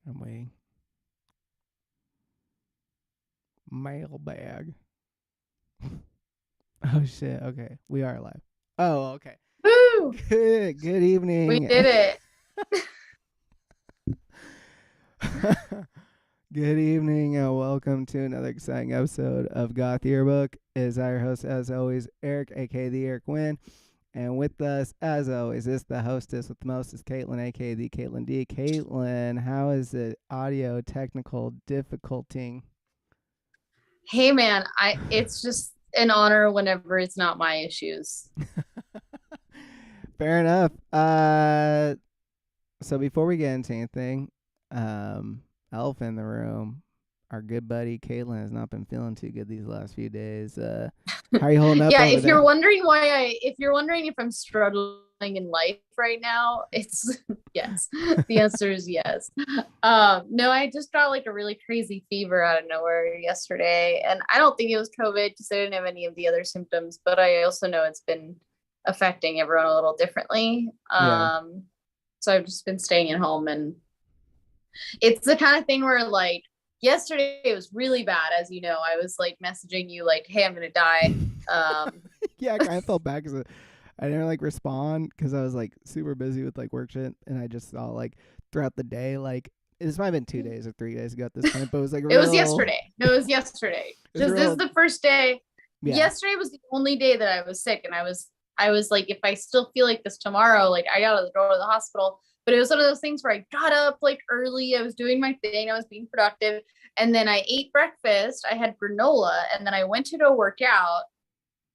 I'm waiting. Mailbag. Oh shit. Okay, we are live. Oh, okay. Woo! Good We evening. did it. Good evening and welcome to another exciting episode of Goth Yearbook. Is our host as always Eric, aka the Eric Wynn, and with us as always is the hostess with the most is Caitlin, aka the Caitlin D. Caitlin, how is the audio technical difficulty? Hey man, it's just an honor whenever it's not my issues. Fair enough. So before we get into anything, elephant in the room, our good buddy Caitlin has not been feeling too good these last few days. How are you holding up Yeah, over there? if you're wondering if I'm struggling in life right now, it's yes. The answer is yes. No, I just got like a really crazy fever out of nowhere yesterday, and I don't think it was COVID because I didn't have any of the other symptoms, but I also know it's been affecting everyone a little differently. Yeah. So I've just been staying at home, and it's the kind of thing where like yesterday it was really bad, as you know. I was like messaging you like, hey, I'm gonna die. Yeah, I kind of felt bad because I didn't like respond because I was like super busy with like work shit, and I just saw like throughout the day like this might have been 2 days or 3 days ago at this point, but it was like It was real. yesterday. No, it was yesterday. It was Just this is real. the first day. Yeah. Yesterday was the only day that I was sick, and I was like, if I still feel like this tomorrow, like I gotta go to the hospital. But it was one of those things where I got up like early, I was doing my thing, I was being productive, and then I ate breakfast, I had granola, and then I went to go work out.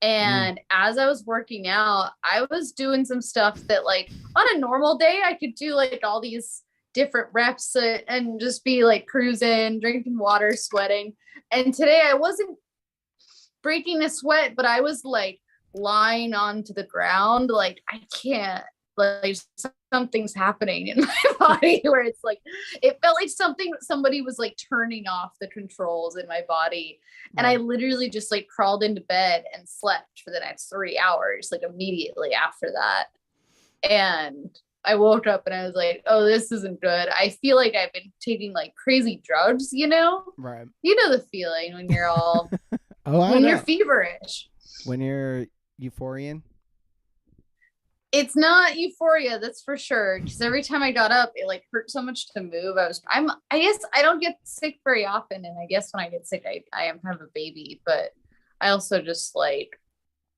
Mm. And as I was working out, I was doing some stuff that, like, on a normal day, I could do like all these different reps and just be like cruising, drinking water, sweating. And today I wasn't breaking a sweat, but I was like lying onto the ground. Like, I can't, like, something's happening in my body where it's like, it felt like somebody was like turning off the controls in my body. And I Right. literally just like crawled into bed and slept for the next 3 hours, like immediately after that. And I woke up and I was like, oh, this isn't good. I feel like I've been taking like crazy drugs, you know? Right. You know the feeling when you're all Oh, I when you're know. feverish. When you're euphorian. It's not euphoria, that's for sure. Because every time I got up, it like hurt so much to move. I guess I don't get sick very often, and I guess when I get sick, I am kind of a baby. But I also just like,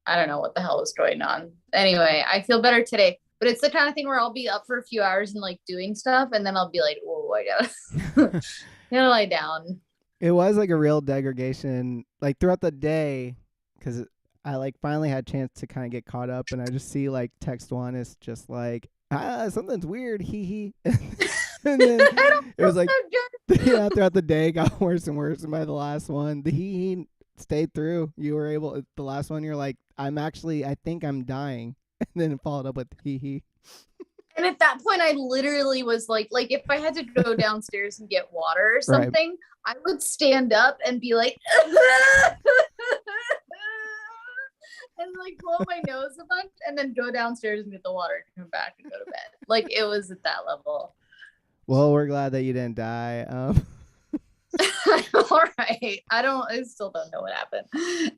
I don't know what the hell was going on. Anyway, I feel better today. But it's the kind of thing where I'll be up for a few hours and like doing stuff, and then I'll be like, oh, I gotta gotta lie down. It was like a real degradation, like throughout the day, because I like finally had a chance to kind of get caught up, and I just see like text one is just like something's weird, hee hee, and then I don't it feel was like so yeah, good. throughout the day it got worse and worse, and by the last one, the hee hee stayed through. You were able the last one, you're like, I think I'm dying, and then it followed up with hee hee. And at that point, I literally was like if I had to go downstairs and get water or Right. something, I would stand up and be like, and like blow my nose a bunch, and then go downstairs and get the water and come back and go to bed. Like, it was at that level. Well, we're glad that you didn't die. All right. I still don't know what happened.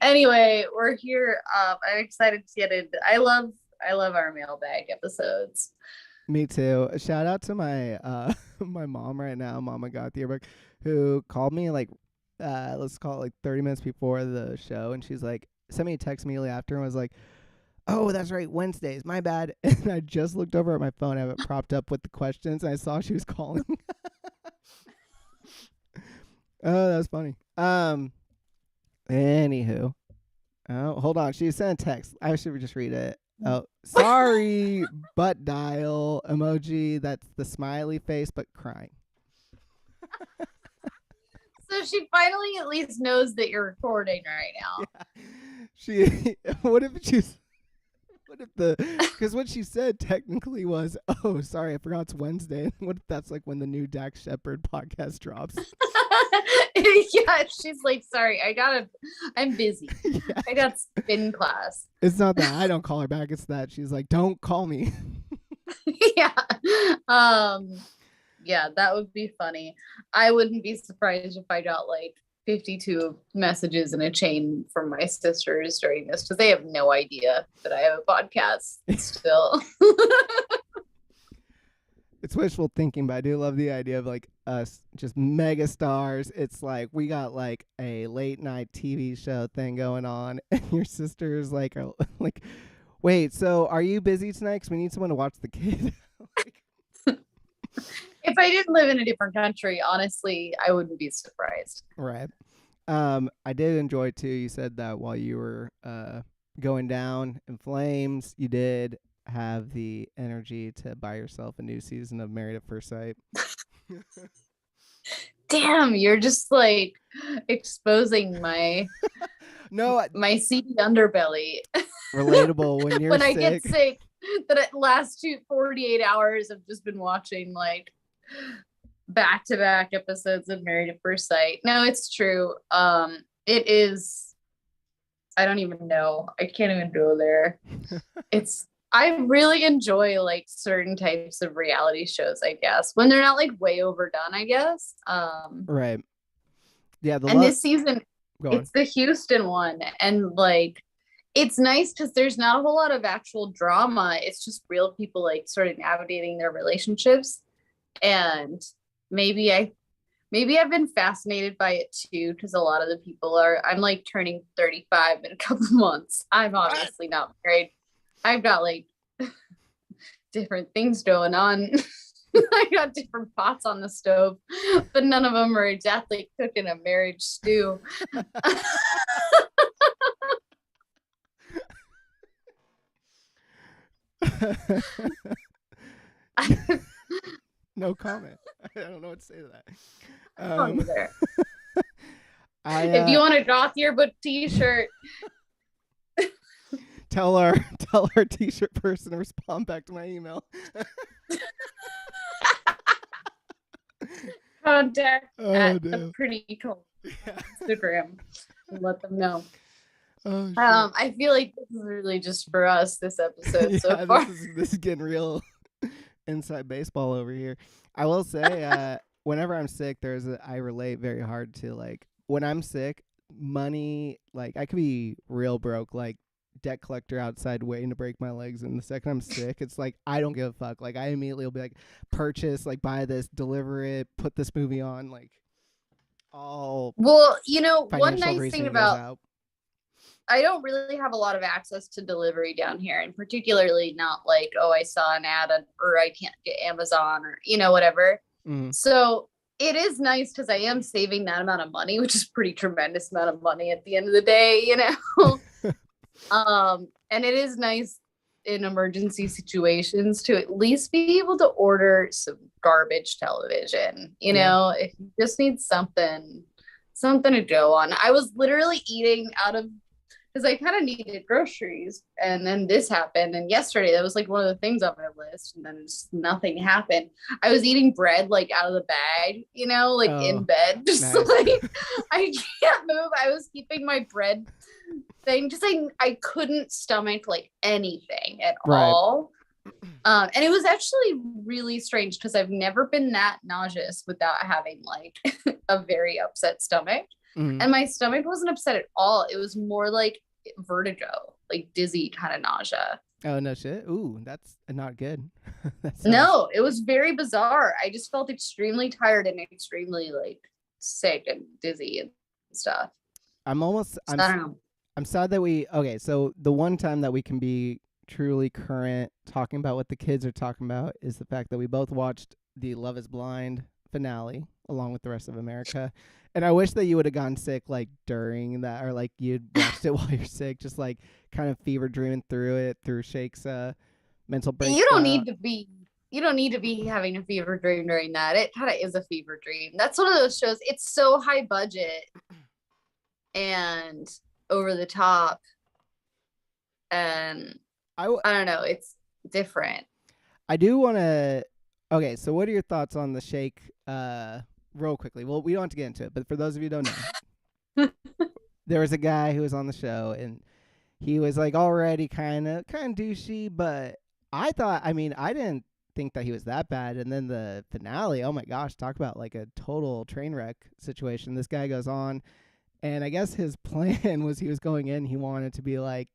Anyway, we're here. I'm excited to get into. I love our mailbag episodes. Me too. Shout out to my my mom right now, Mama Goth Yearbook, who called me like let's call it like 30 minutes before the show, and she's like sent me a text immediately after and was like, "Oh, that's right, Wednesdays. My bad." And I just looked over at my phone, I have it propped up with the questions, and I saw she was calling. Oh, that's funny. Anywho, oh, hold on. She sent a text. I should just read it. Oh, sorry, butt dial emoji. That's the smiley face, but crying. So she finally at least knows that you're recording right now. Yeah. She. What if she's. What if the. Because what she said technically was, oh, sorry, I forgot it's Wednesday. And what if that's like when the new Dax Shepard podcast drops? Yeah, she's like, sorry, I'm busy. Yeah. I got spin class. It's not that I don't call her back. It's that she's like, don't call me. Yeah. Um, Yeah, that would be funny. I wouldn't be surprised if I got like 52 messages in a chain from my sisters during this because they have no idea that I have a podcast still. It's wishful thinking, but I do love the idea of like us just mega stars. It's like we got like a late night TV show thing going on, and your sister's like, like, wait, so are you busy tonight? Because we need someone to watch the kid. Like, if I didn't live in a different country, honestly, I wouldn't be surprised. right. I did enjoy too. You said that while you were going down in flames, you did have the energy to buy yourself a new season of Married at First Sight. Damn, you're just like exposing my my seedy underbelly. Relatable when you're when sick. I get sick. That last 48 hours I've just been watching like back-to-back episodes of Married at First Sight. No, it's true. It is. I don't even know. I can't even go there. I really enjoy like certain types of reality shows, I guess, when they're not like way overdone, I guess. Right. Yeah. This season, it's the Houston one. And like, it's nice because there's not a whole lot of actual drama. It's just real people like sort of navigating their relationships. And maybe I've been fascinated by it too, because a lot of the people I'm like turning 35 in a couple months. I'm obviously not married. I've got like different things going on. I got different pots on the stove, but none of them are exactly cooking a marriage stew. No comment. I don't know what to say to that. If you want a Goth Yearbook t-shirt, tell our t-shirt person to respond back to my email. Contact at the Pretty Cool Instagram and let them know. I feel like this is really just for us this episode so far. This is getting real inside baseball over here. I will say, whenever I'm sick, I relate very hard to like when I'm sick, money. Like I could be real broke, like debt collector outside waiting to break my legs, and the second I'm sick, it's like I don't give a fuck. Like I immediately will be like, purchase, like buy this, deliver it, put this movie on, like all. Well, one nice thing about I don't really have a lot of access to delivery down here, and particularly not like, oh, I saw an ad or I can't get Amazon or whatever. Mm-hmm. So it is nice because I am saving that amount of money, which is pretty tremendous amount of money at the end of the day, and it is nice in emergency situations to at least be able to order some garbage television, if you just need something to go on. I was literally eating out of, because I kind of needed groceries, and then this happened, and yesterday that was like one of the things on my list, and then just nothing happened. I was eating bread like out of the bag, in bed, just nice. Like I can't move. I was keeping my bread thing, just like I couldn't stomach like anything at all. And it was actually really strange because I've never been that nauseous without having like a very upset stomach. Mm-hmm. And my stomach wasn't upset at all. It was more like vertigo, like dizzy kind of nausea. Oh, no shit. Ooh, that's not good. No, it was very bizarre. I just felt extremely tired and extremely like sick and dizzy and stuff. I'm sad that so the one time that we can be truly current talking about what the kids are talking about is the fact that we both watched the Love is Blind finale along with the rest of America. And I wish that you would have gotten sick like during that, or like you'd watched it while you're sick, just like kind of fever dreaming through it through Shake's mental breakdown. You don't need to be having a fever dream during that. It kind of is a fever dream. That's one of those shows. It's so high budget and over the top, and I don't know. It's different. I do want to. Okay, so what are your thoughts on the Shake? Real quickly. Well, we don't have to get into it, but for those of you who don't know, there was a guy who was on the show, and he was like already kind of douchey, but I didn't think that he was that bad. And then the finale, oh my gosh, talk about like a total train wreck situation. This guy goes on, and I guess his plan was he was going in, he wanted to be like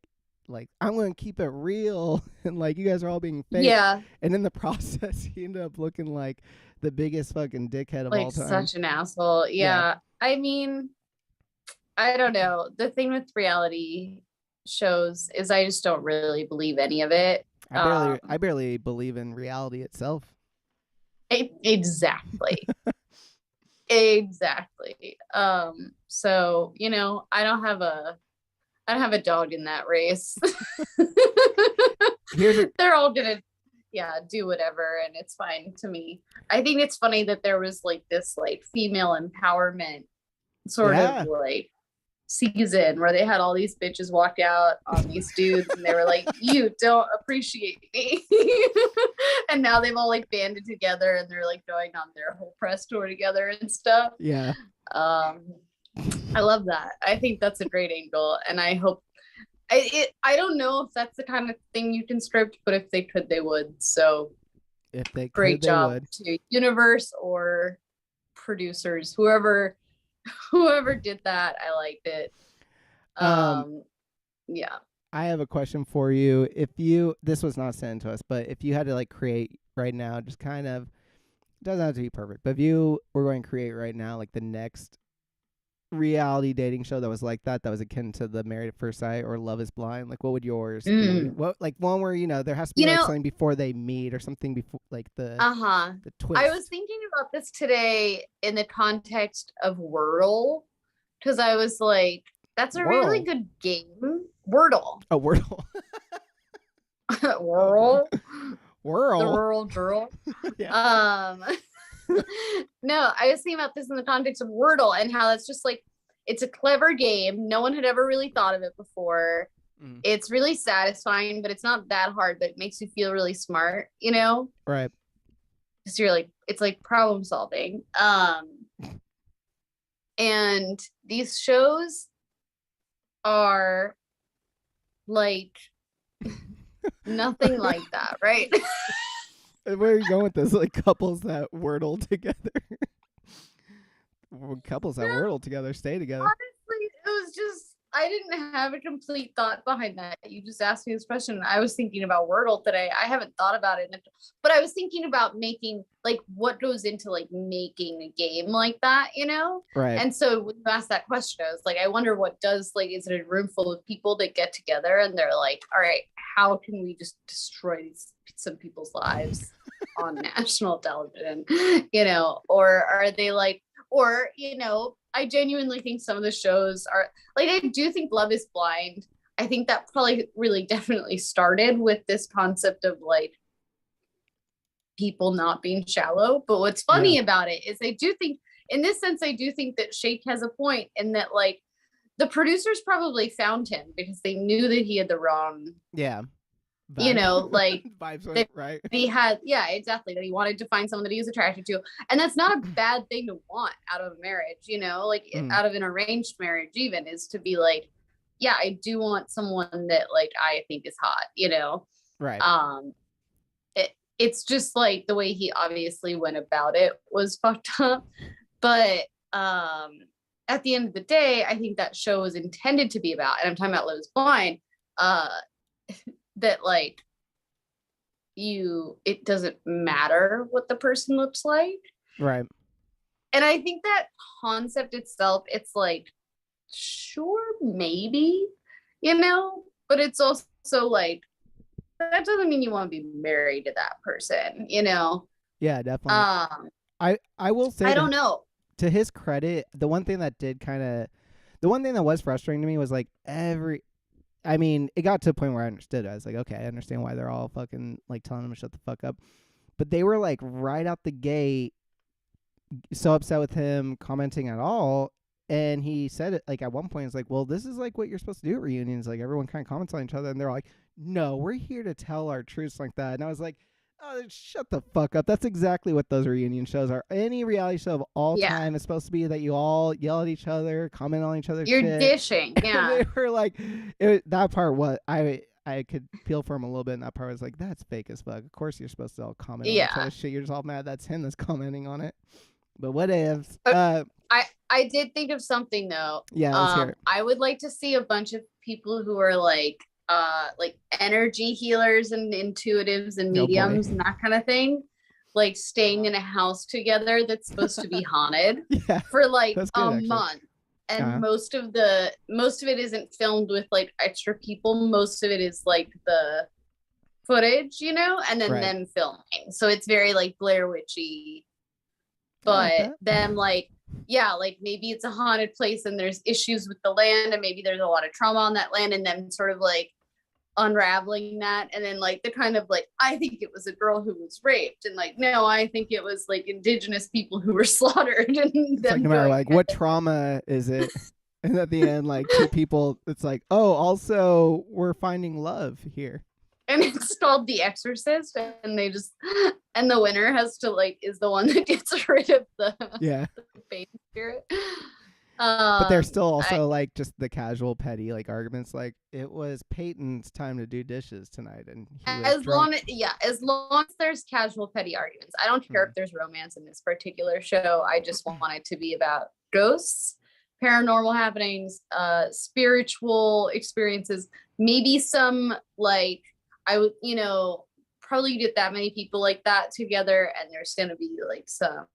I'm going to keep it real and like you guys are all being fake. Yeah. And in the process, he ended up looking like the biggest fucking dickhead of all Like time. such an asshole. Yeah. I mean, I don't know. The thing with reality shows is I just don't really believe any of it. I barely believe in reality itself. Exactly. Exactly. So, you know, I don't have a dog in that race. They're all gonna do whatever, and it's fine to me. I think it's funny that there was like this like female empowerment sort of like season where they had all these bitches walk out on these dudes and they were like, you don't appreciate me. And now they've all like banded together and they're like going on their whole press tour together and stuff. Yeah. I love that. I think that's a great angle, and I hope I don't know if that's the kind of thing you can script, but if they could, they would. So if they great could, job they would. to universe or producers, whoever did that. I liked it. Yeah. I have a question for you. This was not sent to us, but if you had to like create right now, just kind of, doesn't have to be perfect, but if you were going to create right now like the next reality dating show that was like that was akin to the Married at First Sight or Love is Blind, like what would yours be? What, like one where there has to be like something before they meet or something before like the twist. I was thinking about this today in the context of Wordle, because I was like, that's a really good game. Wordle. Oh, Wordle. Whirl. The Whirl. rural girl. Yeah. No, I was thinking about this in the context of Wordle and how that's just like, it's a clever game. No one had ever really thought of it before. It's really satisfying, but it's not that hard, but it makes you feel really smart, you know? Right. Because you're like, it's like problem solving. And these shows are like nothing like that, right? Where are you going with this? Like couples that Wordle together. Couples that Wordle together stay together. Honestly, it was just, I didn't have a complete thought behind that. You just asked me this question. I was thinking about Wordle today. I haven't thought about it, but I was thinking about making, like, what goes into like making a game like that, you know? Right. And so when you asked that question, I was like, I wonder what does, like, is it a room full of people that get together and they're like, all right, how can we just destroy some people's lives on national television, you know? Or are they like, or, you know, I genuinely think some of the shows are like, I do think Love is Blind. I think that probably really definitely started with this concept of like people not being shallow. But what's funny about it is I do think, in this sense, I do think that Shake has a point in that like the producers probably found him because they knew that he had the wrong. Yeah. Vibe. You know, like vibes, right? He had, exactly, that he wanted to find someone that he was attracted to, and that's not a bad thing to want out of a marriage, you know, like out of an arranged marriage, even, is to be like, yeah, I do want someone that like I think is hot, you know, right? It's just like the way he obviously went about it was fucked up, but at the end of the day, I think that show was intended to be about, and I'm talking about Love is Blind, that like it doesn't matter what the person looks like, right? And I think that concept itself, it's like, sure, maybe, you know, but it's also like, that doesn't mean you want to be married to that person, you know? Yeah, definitely. I will say, I don't know, to his credit, the one thing that was frustrating to me was like it got to a point where I understood it. I was like, okay, I understand why they're all fucking like telling him to shut the fuck up. But they were like right out the gate so upset with him commenting at all. And he said it like at one point, it's like, well, this is like what you're supposed to do at reunions. Like everyone kind of comments on each other and they're like, no, we're here to tell our truths like that. And I was like, oh, shut the fuck up. That's exactly what those reunion shows are. Any reality show of all time is supposed to be that you all yell at each other, comment on each other's you're shit. dishing. Yeah. They were like, that part was, I I could feel for him a little bit, and that part was like, that's fake as fuck. Of course you're supposed to all comment on each Yeah. other's shit. You're just all mad that's him that's commenting on it. But what ifs? I did think of something though. Yeah, let's hear it. I would like to see a bunch of people who are like energy healers and intuitives and mediums and that kind of thing, like staying in a house together that's supposed to be haunted for like a month. And most of it isn't filmed with like extra people. Most of it is like the footage, you know, and then them filming. So it's very like Blair Witchy. But then like, yeah, like maybe it's a haunted place and there's issues with the land and maybe there's a lot of trauma on that land, and then sort of like unraveling that, and then like the kind of like, I think it was a girl who was raped, and like, no, I think it was like indigenous people who were slaughtered. And it's like no matter like what trauma is it, and at the end like two people, it's like, oh, also we're finding love here. And it's called The Exorcist, and they just, and the winner has to like, is the one that gets rid of the faith spirit. But they're still also like just the casual petty like arguments, like it was Peyton's time to do dishes tonight, and as long as there's casual petty arguments. I don't care if there's romance in this particular show. I just want it to be about ghosts, paranormal happenings, spiritual experiences, maybe some like, I would, you know, probably get that many people like that together, and there's going to be like some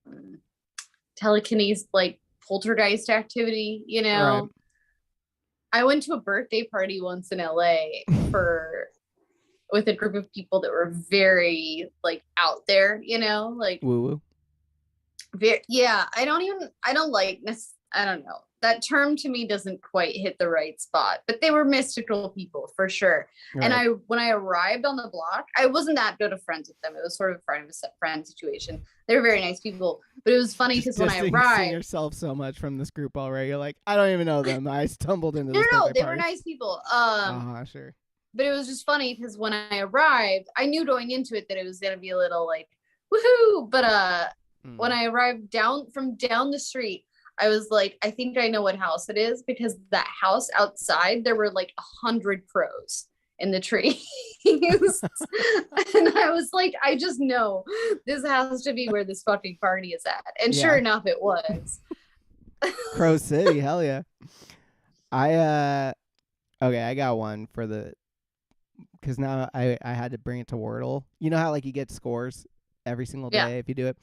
telekinesis, like poltergeist activity, you know. Right. I went to a birthday party once in LA with a group of people that were very like out there, you know, like woo. Yeah, I don't know. That term to me doesn't quite hit the right spot, but they were mystical people for sure. Right. And when I arrived on the block, I wasn't that good of friends with them. It was sort of a friend situation. They were very nice people, but it was funny because when I arrived, yourself so much from this group already. You're like, I don't even know them. I stumbled into this. No, they were nice people. Sure. But it was just funny because when I arrived, I knew going into it that it was gonna be a little like woohoo. But when I arrived down the street, I was like, I think I know what house it is, because that house outside, there were like 100 crows in the trees. And I was like, I just know this has to be where this fucking party is at. And sure enough, it was. Crow City, hell yeah. I got one for because now I had to bring it to Wordle. You know how like you get scores every single day if you do it?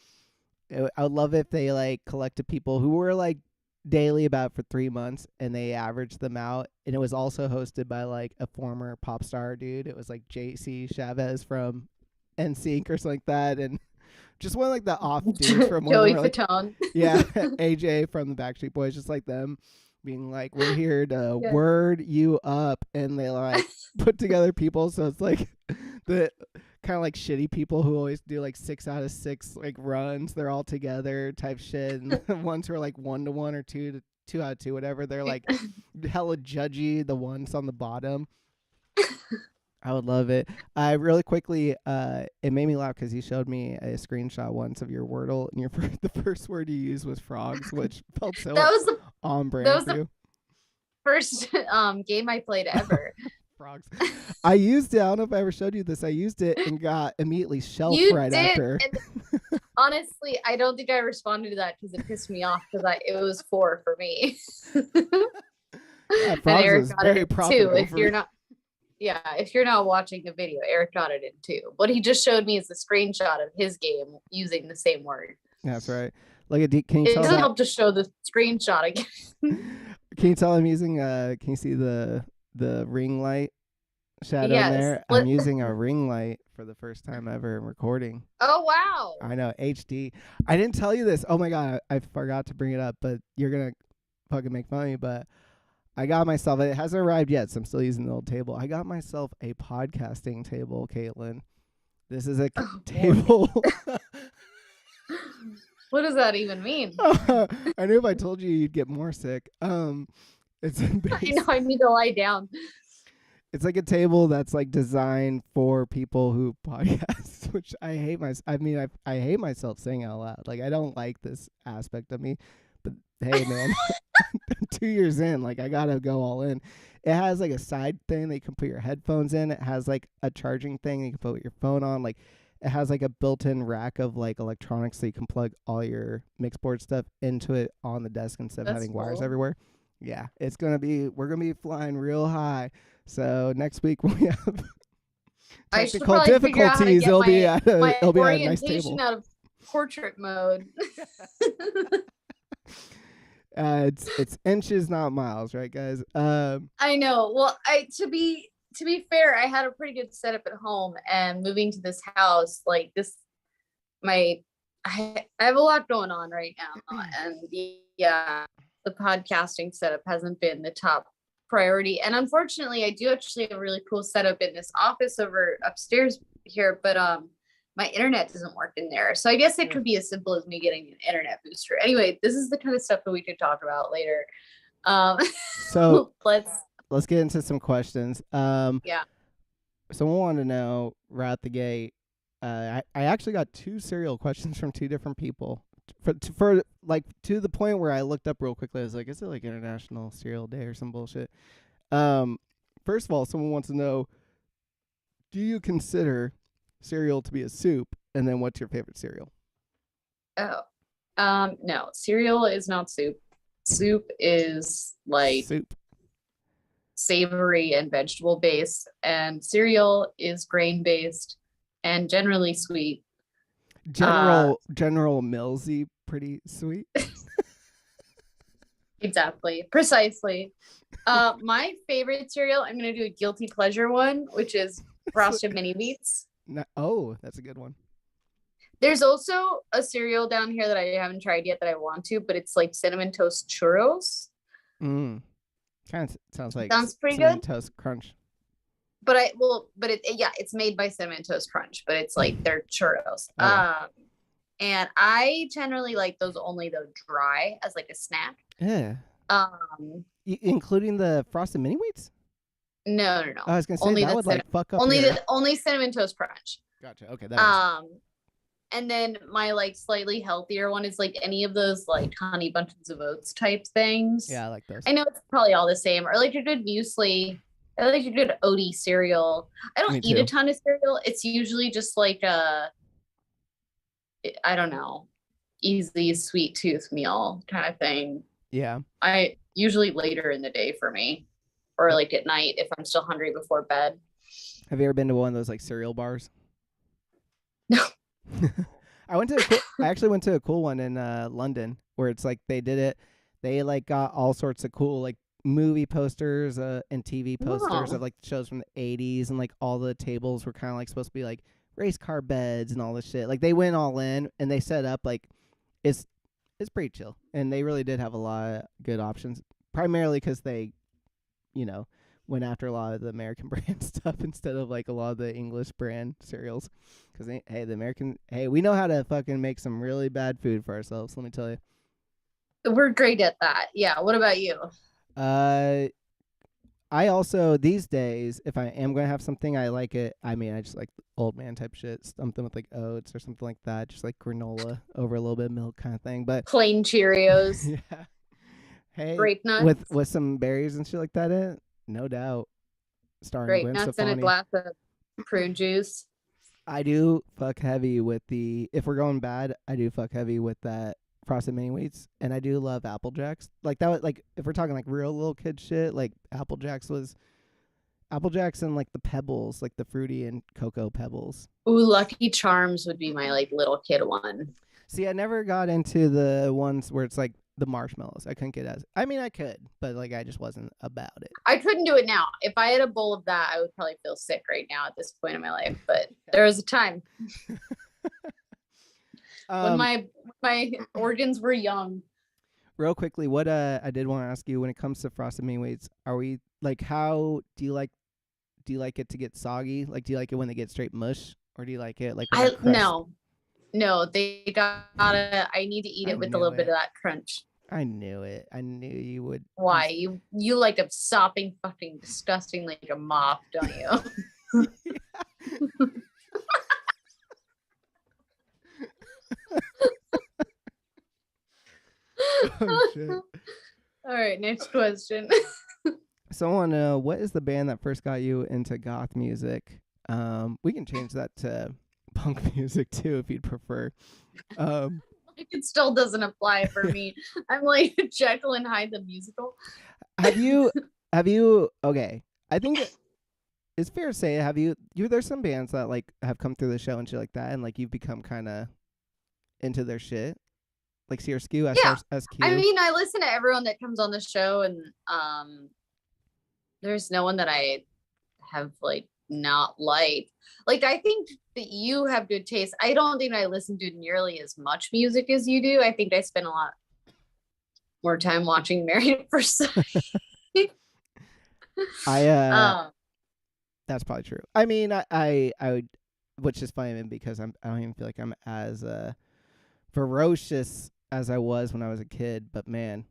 I would love if they like collected people who were like daily about for 3 months, and they averaged them out. And it was also hosted by like a former pop star dude. It was like JC Chavez from NSYNC or something like that, and just one of like the off dudes from Joey Fatone. Like, yeah, AJ from the Backstreet Boys, just like them being like, we're here to word you up, and they like put together people. So it's like the kind of like shitty people who always do like 6 out of 6 like runs. They're all together type shit. And the ones who are like 1 to 1 or 2 out of 2, whatever, they're like hella judgy. The ones on the bottom. I would love it. I really quickly, it made me laugh because you showed me a screenshot once of your Wordle, and the first word you used was frogs, which felt so on brand for you. First game I played ever. Frogs. I used it. I don't know if I ever showed you this. I used it and got immediately shelved after. And honestly, I don't think I responded to that because it pissed me off, because it was 4 for me. Yeah, Frogs was very profitable. If you're not watching the video, Eric got it in 2. What he just showed me is a screenshot of his game using the same word. That's right. Like, can you it tell? It doesn't help to show the screenshot again. Can you tell I'm using? Can you see the ring light shadow in there? I'm using a ring light for the first time ever in recording. Oh wow! I know, HD. I didn't tell you this. Oh my god, I forgot to bring it up, but you're gonna fucking make fun of me. But I got myself. It hasn't arrived yet, so I'm still using the old table. I got myself a podcasting table, Caitlin. This is a table. What does that even mean? I knew if I told you, you'd get more sick. It's I know, I need to lie down. It's like a table that's like designed for people who podcast, which I hate I hate myself saying out loud. Like, I don't like this aspect of me, but hey man, 2 years in, like I gotta go all in. It has like a side thing that you can put your headphones in. It has like a charging thing you can put your phone on. Like it has like a built-in rack of like electronics so you can plug all your mixed board stuff into it on the desk instead of That's having wires cool. everywhere. Yeah, we're gonna be flying real high. So next week when we have I should technical probably figure out how to difficulties, get my it'll be at a nice orientation table. out of portrait mode. It's inches, not miles, right, guys? I know. Well, to be fair, I had a pretty good setup at home, and moving to this house, like this, I have a lot going on right now, and yeah, the podcasting setup hasn't been the top priority. And unfortunately, I do actually have a really cool setup in this office over upstairs here, but my internet doesn't work in there. So I guess it could be as simple as me getting an internet booster. Anyway, this is the kind of stuff that we could talk about later. So let's get into some questions. Yeah. Someone wanted to know right out the gate. I actually got 2 cereal questions from 2 different people. For like to the point where I looked up real quickly. I was like, is it like International Cereal Day or some bullshit? First of all, someone wants to know, do you consider cereal to be a soup? And then what's your favorite cereal? Oh, no, cereal is not soup. Soup is like soup, savory and vegetable based, and cereal is grain based and generally sweet. General Millsy, pretty sweet. Exactly, precisely. My favorite cereal, I'm gonna do a guilty pleasure one, which is Frosted Mini Wheats. Oh, that's a good one. There's also a cereal down here that I haven't tried yet that I want to, but it's like Cinnamon Toast Churros. Kind of sounds pretty Cinnamon good. Toast Crunch. But it's made by Cinnamon Toast Crunch, but it's like they're churros. And I generally like those only though dry as like a snack. Yeah. Including the Frosted Mini Wheats? No. I was gonna say only that would like fuck up. Only Cinnamon Toast Crunch. Gotcha. Okay. That and then my like slightly healthier one is like any of those like Honey Bunches of Oats type things. Yeah, I like those. I know it's probably all the same, or like a good muesli. I like a good oaty cereal. I don't eat a ton of cereal. It's usually just like I don't know, easy sweet tooth meal kind of thing. Yeah. I usually later in the day for me, or like at night if I'm still hungry before bed. Have you ever been to one of those like cereal bars? No. I actually went to a cool one in London where it's like they did it. They like got all sorts of cool like movie posters and TV posters of like shows from the 80s, and like all the tables were kind of like supposed to be like race car beds and all this shit. Like they went all in and they set up like it's pretty chill, and they really did have a lot of good options, primarily because they went after a lot of the American brand stuff instead of like a lot of the English brand cereals, because we know how to fucking make some really bad food for ourselves, let me tell you. We're great at that. Yeah. What about you? I also, these days, if I am going to have something, I like it. I mean, I just like old man type shit, something with like oats or something like that, just like granola over a little bit of milk kind of thing. But plain Cheerios. Yeah. Hey, grape nuts with some berries and shit like that in it, no doubt. Starring grape Gwen nuts Stefani. and a glass of prune juice. I do fuck heavy with if we're going bad, I do fuck heavy with that Frosted Mini Wheats, and I do love Apple Jacks. Like that was like, if we're talking like real little kid shit, like Apple Jacks and like the Pebbles, like the fruity and cocoa Pebbles. Ooh, Lucky Charms would be my like little kid one. See, I never got into the ones where it's like the marshmallows. I couldn't I could, but like I just wasn't about it. I couldn't do it now. If I had a bowl of that, I would probably feel sick right now at this point in my life, but there was a time. When my organs were young. Real quickly, what I did want to ask you, when it comes to Frosted Mini Wheats, are we like, how do you like it to get soggy? Like, do you like it when they get straight mush, or do you like it like no, they gotta, I need to eat it with a little bit of that crunch. I knew it. I knew you would. Why? You like a sopping fucking disgusting like a mop, don't you? Oh shit. All right, next question. So I want to know, what is the band that first got you into goth music? We can change that to punk music too if you'd prefer. Um, Like, it still doesn't apply for me. I'm like Jekyll and Hyde the musical. have you okay? I think it's fair to say, have you there's some bands that like have come through the show and shit like that, and like you've become kind of into their shit, like CRSQ, Yeah. I SQ. mean, I listen to everyone that comes on the show, and there's no one that I have like not liked. Like, I think that you have good taste. I don't think I listen to nearly as much music as you do. I think I spend a lot more time watching Married at First Sight. I um, That's probably true. I mean, I would, which is funny because I don't even feel like I'm as ferocious as I was when I was a kid. But man,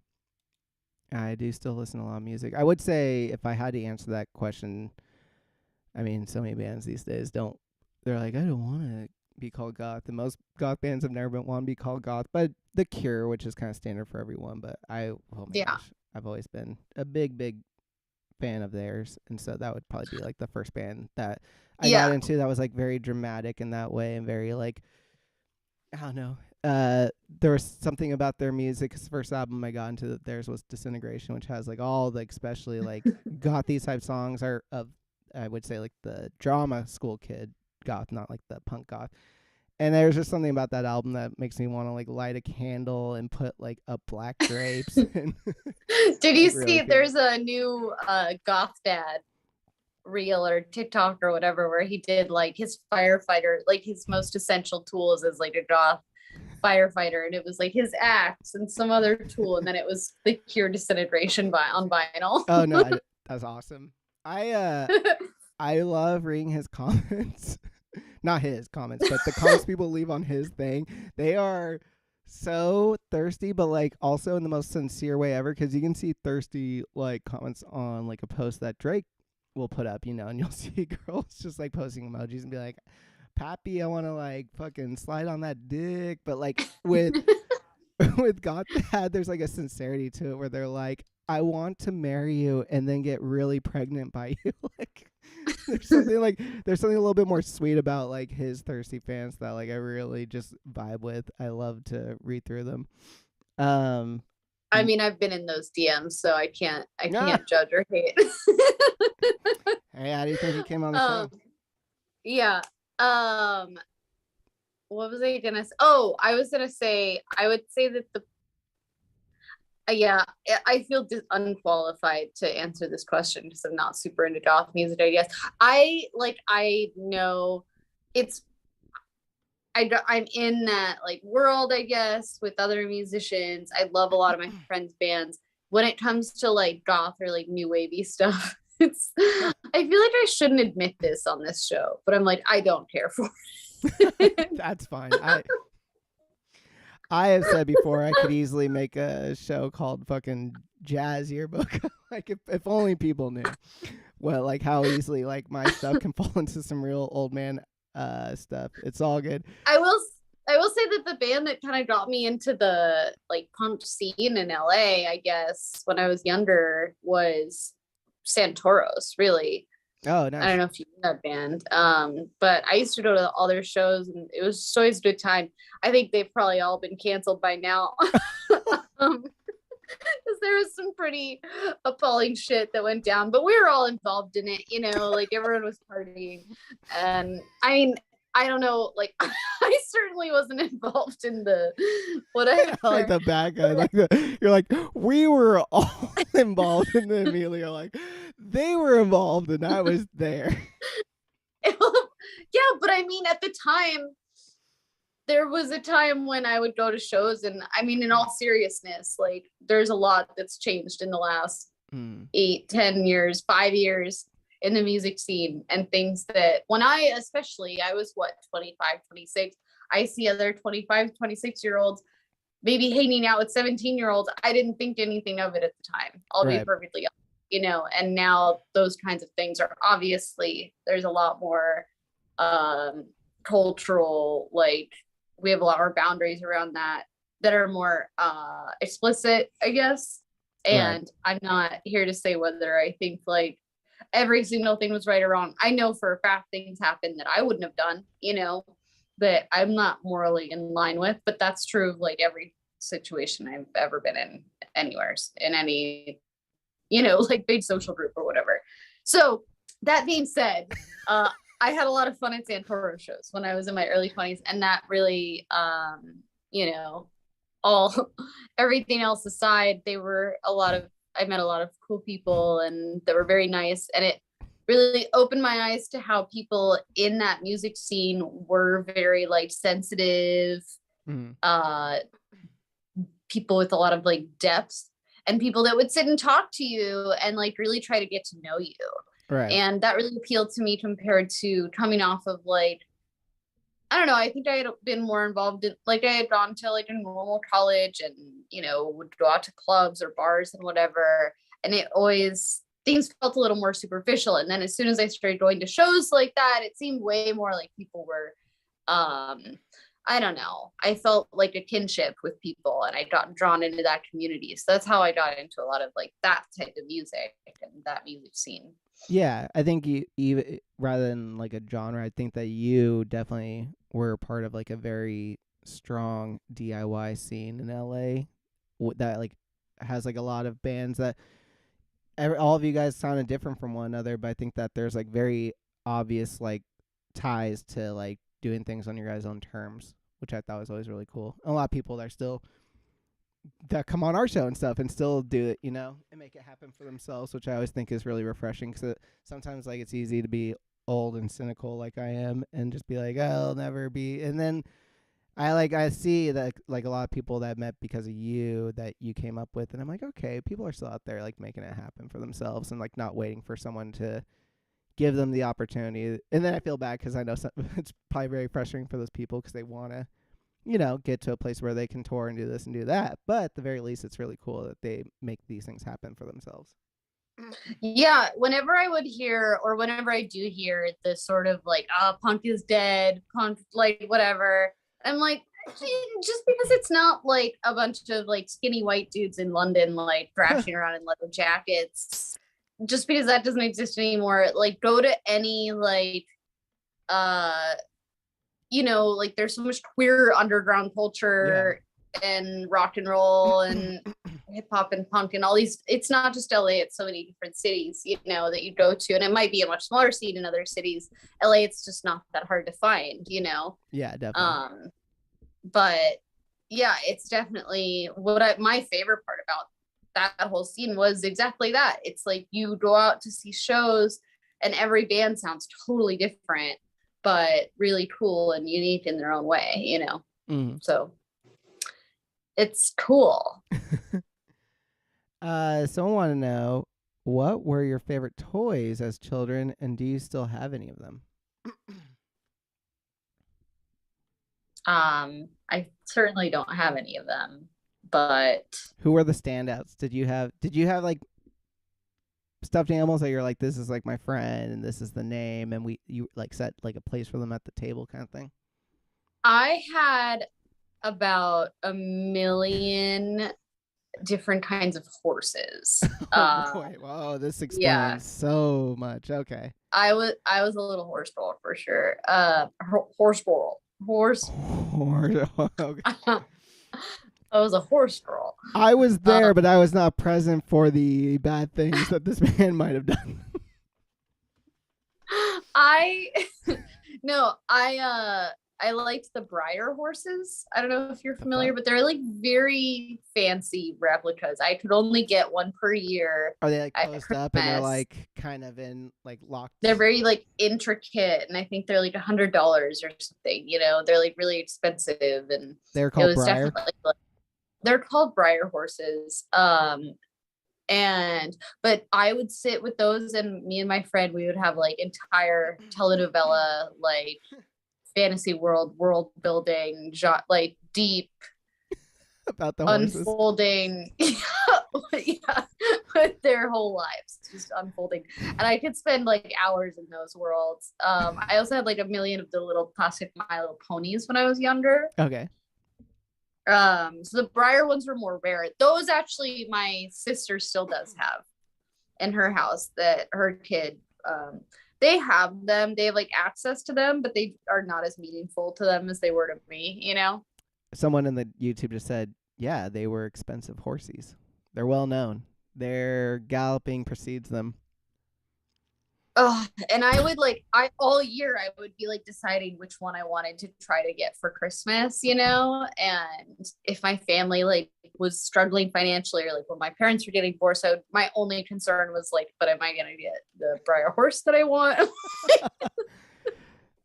I do still listen to a lot of music. I would say if I had to answer that question, I mean, so many bands these days don't. They're like, I don't want to be called goth. And most goth bands have never been want to be called goth. But The Cure, which is kind of standard for everyone. But oh my yeah. gosh, I've always been a big fan of theirs, and so that would probably be like the first band that I got into that was like very dramatic in that way and very like, I don't know. There was something about their music. 'Cause the first album I got into theirs was Disintegration, which has like all the especially like gothy type songs are of, I would say, like the drama school kid goth, not like the punk goth. And there's just something about that album that makes me want to like light a candle and put like up black drapes. And Did you like, see really there's a new Goth Dad reel or TikTok or whatever where he did like his firefighter, like his most essential tools as like a goth firefighter, and it was like his axe and some other tool, and then it was the Cure Disintegration on vinyl. Oh no, that's awesome. I love reading his comments. Not his comments, but the comments people leave on his thing. They are so thirsty, but like also in the most sincere way ever, because you can see thirsty like comments on like a post that Drake will put up, and you'll see girls just like posting emojis and be like, Pappy, I want to like fucking slide on that dick. But like with with Got That, there's like a sincerity to it where they're like, I want to marry you and then get really pregnant by you. Like there's something a little bit more sweet about like his thirsty fans that like I really just vibe with. I love to read through them. I mean, I've been in those DMs, so I can't judge or hate. Hey, how do you think he came on the show? Yeah. What was I gonna say? Oh, I was gonna say, I would say that yeah, I feel unqualified to answer this question because I'm not super into goth music, I guess. I know it's, I'm in that like world, I guess, with other musicians. I love a lot of my friends' bands. When it comes to like goth or like new wavy stuff, I feel like I shouldn't admit this on this show, but I'm like, I don't care for it. That's fine. I have said before I could easily make a show called fucking Jazz Yearbook. Like if only people knew like how easily like my stuff can fall into some real old man stuff. It's all good. I will say that the band that kind of got me into the like punk scene in LA, I guess, when I was younger was Santoros, really. Oh, nice. I don't know if you know that band. But I used to go to all their shows and it was just always a good time. I think they've probably all been canceled by now. Because there was some pretty appalling shit that went down, but we were all involved in it, like everyone was partying. And I mean, I don't know, like I certainly wasn't involved in the whatever. I like the bad guy. You're like, we were all involved, and then immediately you're like, they were involved, and I was there. Yeah, but I mean, at the time, there was a time when I would go to shows, and I mean, in all seriousness, like there's a lot that's changed in the last 8, 10 years, 5 years in the music scene, and things that when I was 25, 26, I see other 25, 26-year-olds maybe hanging out with 17-year-olds. I didn't think anything of it at the time. I'll be perfectly honest, and now those kinds of things are obviously, there's a lot more cultural, like we have a lot more boundaries around that are more explicit, I guess. Right. And I'm not here to say whether I think like every single thing was right or wrong. I know for a fact things happened that I wouldn't have done, that I'm not morally in line with, but that's true of like every situation I've ever been in anywhere, in any, like big social group or whatever. So that being said, I had a lot of fun at Santoro shows when I was in my early 20s, and that really, you know, all everything else aside, I met a lot of cool people and that were very nice, and it really opened my eyes to how people in that music scene were very like sensitive, Mm. uh people with a lot of like depth, and people that would sit and talk to you and like really try to get to know you. Right. And that really appealed to me compared to coming off of like, I don't know, I think I had been more involved in, like, I had gone to like a normal college and, would go out to clubs or bars and whatever. And it always, things felt a little more superficial. And then as soon as I started going to shows like that, it seemed way more like people were, um, I don't know, I felt like a kinship with people and I got drawn into that community. So that's how I got into a lot of like that type of music and that music scene. Yeah, I think you rather than like a genre, I think that you definitely were part of like a very strong DIY scene in LA that like has like a lot of bands that all of you guys sounded different from one another, but I think that there's like very obvious like ties to like doing things on your guys' own terms, which I thought was always really cool. And a lot of people that are still that come on our show and stuff and still do it, and make it happen for themselves, which I always think is really refreshing because sometimes like it's easy to be old and cynical like I am and just be like, oh, I'll never be. And then I see that like a lot of people that I met because of you that you came up with, and I'm like, okay, people are still out there like making it happen for themselves and like not waiting for someone to give them the opportunity. And then I feel bad because I know it's probably very frustrating for those people because they want to get to a place where they can tour and do this and do that. But at the very least, it's really cool that they make these things happen for themselves. Yeah, whenever I would hear, or whenever I do hear the sort of like, punk is dead, punk, like whatever, I'm like, just because it's not like a bunch of like skinny white dudes in London, like thrashing around in leather jackets, just because that doesn't exist anymore, like go to any like, uh, like there's so much queer underground culture and rock and roll and hip hop and punk and all these. It's not just LA, it's so many different cities, that you go to, and it might be a much smaller scene in other cities. LA, it's just not that hard to find. Yeah, definitely. But yeah, it's definitely my favorite part about that whole scene was exactly that. It's like you go out to see shows and every band sounds totally different, but really cool and unique in their own way, So it's cool. Someone want to know, what were your favorite toys as children, and do you still have any of them? I certainly don't have any of them, but Who were the standouts? Did you have like stuffed animals that you're like, this is like my friend and this is the name, and you like set like a place for them at the table kind of thing? I had about a million different kinds of horses. Oh boy, wow, this explains so much. Okay. I was a little horse girl for sure. Horse girl. Horse. Okay. I was a horse girl. I was there, but I was not present for the bad things that this man might have done. I liked the Breyer horses. I don't know if you're familiar, but they're like very fancy replicas. I could only get one per year. Are they like closed up and they're like kind of in like locked? They're very like intricate, and I think they're like $100 or something. They're like really expensive, and they're called Breyer. They're called Breyer horses. But I would sit with those, and me and my friend, we would have like entire telenovela like fantasy world building, like deep about the unfolding with their whole lives just unfolding, and I could spend like hours in those worlds. I also had like a million of the little plastic My Little Ponies when I was younger. Okay. So the Briar ones were more rare. Those actually my sister still does have in her house, that her kid, they have them, they have like access to them, but they are not as meaningful to them as they were to me, you know? Someone in the YouTube just said, yeah, they were expensive horses. They're well known. Their galloping precedes them. Oh, and I would like, I all year I would be like deciding which one I wanted to try to get for Christmas, you know? And if my family like was struggling financially, or like when my parents were getting divorced, my only concern was like, but am I gonna get the Briar horse that I want?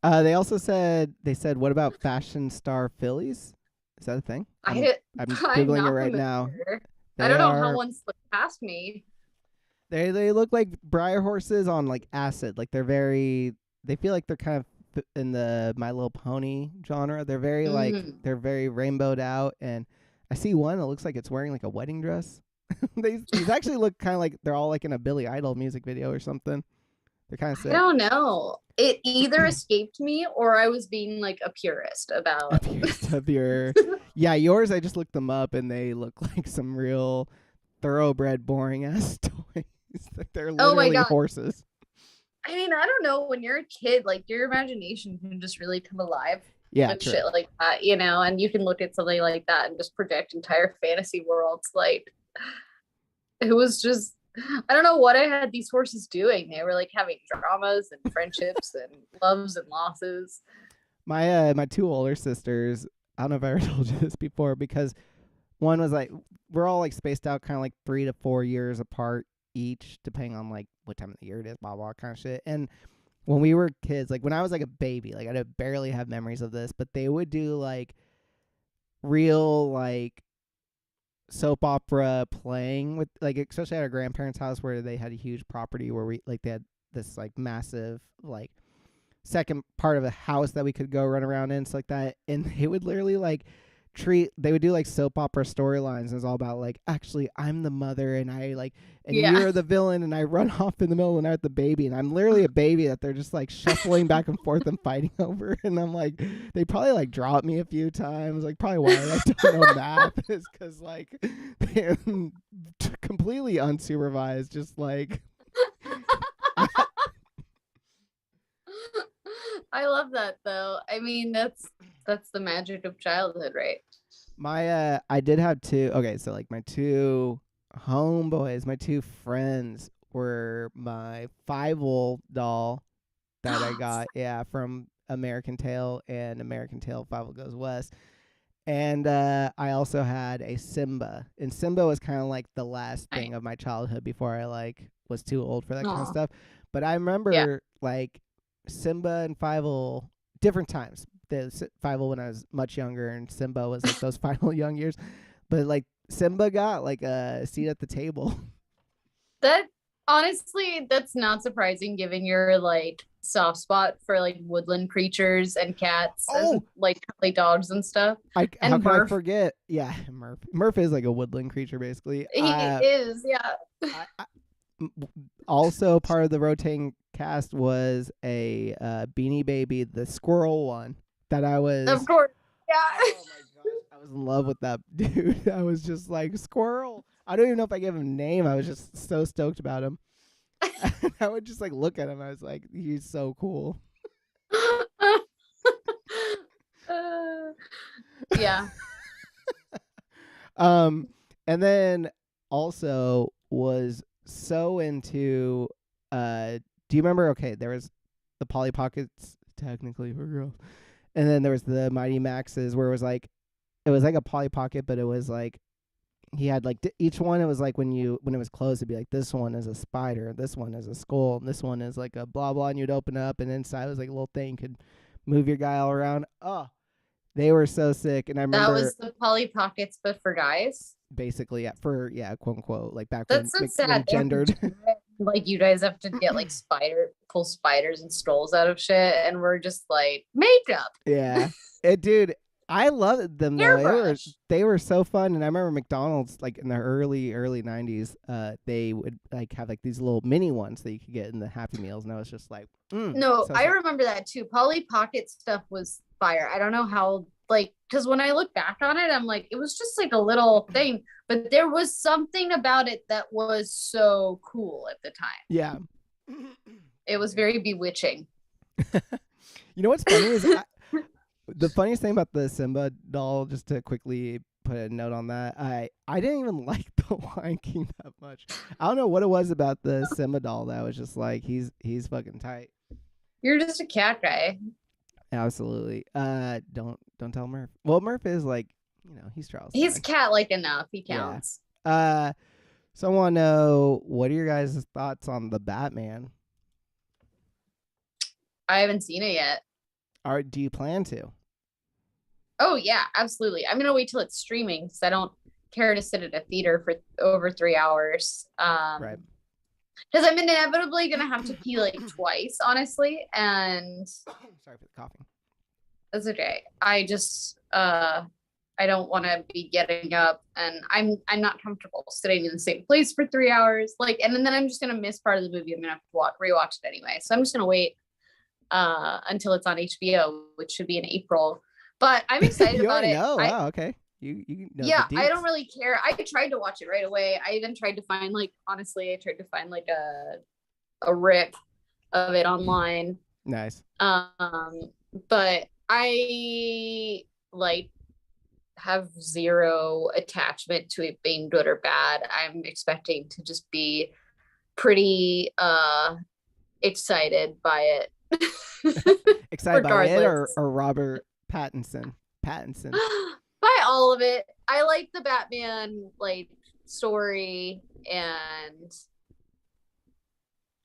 They also said, what about fashion star fillies? Is that a thing? I'm I'm googling it not right familiar. now. I They don't know how are one slipped past me. they look like Briar horses on like acid. Like they feel like they're kind of in the My Little Pony genre. They're very Mm. they're very rainbowed out, and I see one that looks like it's wearing like a wedding dress. These actually look kind of like they're all like in a Billy Idol music video or something. They're kind of I sick. don't know. It either escaped me or I was being like a purist about. Appears of your yeah, yours. I just looked them up, and they look like some real thoroughbred boring ass toys. Like they're Oh my literally god. horses. I mean, I don't know. When you're a kid, like your imagination can just really come alive Yeah, with true. shit like that, you know, and you can look at something like that and just project entire fantasy worlds. Like it was just, I don't know what I had these horses doing. They were like having dramas and friendships and loves and losses. My two older sisters, I don't know if I ever told you this before, because one was like we're all like spaced out kind of like 3 to 4 years apart each, depending on like what time of the year it is, blah blah kind of shit. And when we were kids, like when I was like a baby, like I barely have memories of this, but they would do like real like soap opera playing with like, especially at our grandparents' house where they had a huge property where we like they had this like massive like second part of a house that we could go run around in, stuff like that. And they would literally like they would do like soap opera storylines. It was all about like, actually I'm the mother, and I like, and Yeah. you're the villain, and I run off in the middle of the night with the baby, and I'm literally a baby that they're just like shuffling back and forth and fighting over. And I'm like, they probably like dropped me a few times, like probably why I don't know math is because like they're completely unsupervised, just like I love that though. I mean, that's the magic of childhood, right? my I did have two. Okay, so like my two homeboys, my two friends were my Fievel doll that I got, yeah, from American Tail and American Tail Fievel Goes West. And I also had a Simba, and Simba was kind of like the last I, thing of my childhood before I like was too old for that kind of oh, stuff. But I yeah. remember like Simba and Fievel different times. The Fievel when I was much younger, and Simba was like those final young years. But like Simba got like a seat at the table. That honestly, that's not surprising given your like soft spot for like woodland creatures and cats and Oh, like cuddly dogs and stuff. how And can I Murph, forget? Yeah, Murph. Murph is like a woodland creature basically. he is, yeah. I also part of the rotating cast was a Beanie Baby, the squirrel one that I Of was. course. Yeah. Oh my gosh, I was in love with that dude. I was just like squirrel. I don't even know if I gave him a name. I was just so stoked about him. I would just like look at him. I was like, he's so cool. Uh, yeah. Um, and then also was so into. Do you remember? Okay, there was the Polly Pockets, technically for girls, and then there was the Mighty Maxes, where it was like a Polly Pocket, but it was like he had like each one. It was like when it was closed, it'd be like, this one is a spider, this one is a skull, and this one is like a blah blah, and you'd open up, and inside was like a little thing you could move your guy all around. Oh, they were so sick, and I That remember was the Polly Pockets, but for guys. basically, yeah, for yeah, quote unquote, like back That's when so when sad. They have to gendered. do it. Like you guys have to get like pull spiders and strolls out of shit, and we're just like makeup, Yeah, dude, I loved them though. hairbrush. They were so fun, and I remember McDonald's like in the early '90s. They would like have like these little mini ones that you could get in the Happy Meals, and I was just like, No, so I sick. remember that too. Polly Pocket stuff was fire. I don't know how like, because when I look back on it, I'm like, it was just like a little thing, but there was something about it that was so cool at the time. Yeah. It was very bewitching. You know what's funny is the funniest thing about the Simba doll, just to quickly put a note on that, I didn't even like the Lion King that much. I don't know what it was about the Simba doll that was just like he's fucking tight. You're just a cat guy. Absolutely. Don't tell Murph. Well, Murph is like, he's Charles. He's cat-like enough. He Yeah. counts. So I want to know, what are your guys' thoughts on the Batman? I haven't seen it yet. Do you plan to? Oh yeah, absolutely. I'm gonna wait till it's streaming because I don't care to sit at a theater for over 3 hours. Right. Because I'm inevitably gonna have to pee like twice, honestly, and Sorry for the coughing. that's okay. I just I don't want to be getting up, and I'm not comfortable sitting in the same place for 3 hours. Like, and then I'm just gonna miss part of the movie. I'm gonna have to rewatch it anyway. So I'm just gonna wait until it's on HBO, which should be in April. But I'm excited about it. Wow, okay. You know. Yeah, I don't really care. I tried to watch it right away. I even tried to find honestly, I tried to find like a rip of it online. Nice. But I like have zero attachment to it being good or bad. I'm expecting to just be pretty excited by it. Excited by it or Robert Pattinson? By all of it. I like the Batman story, and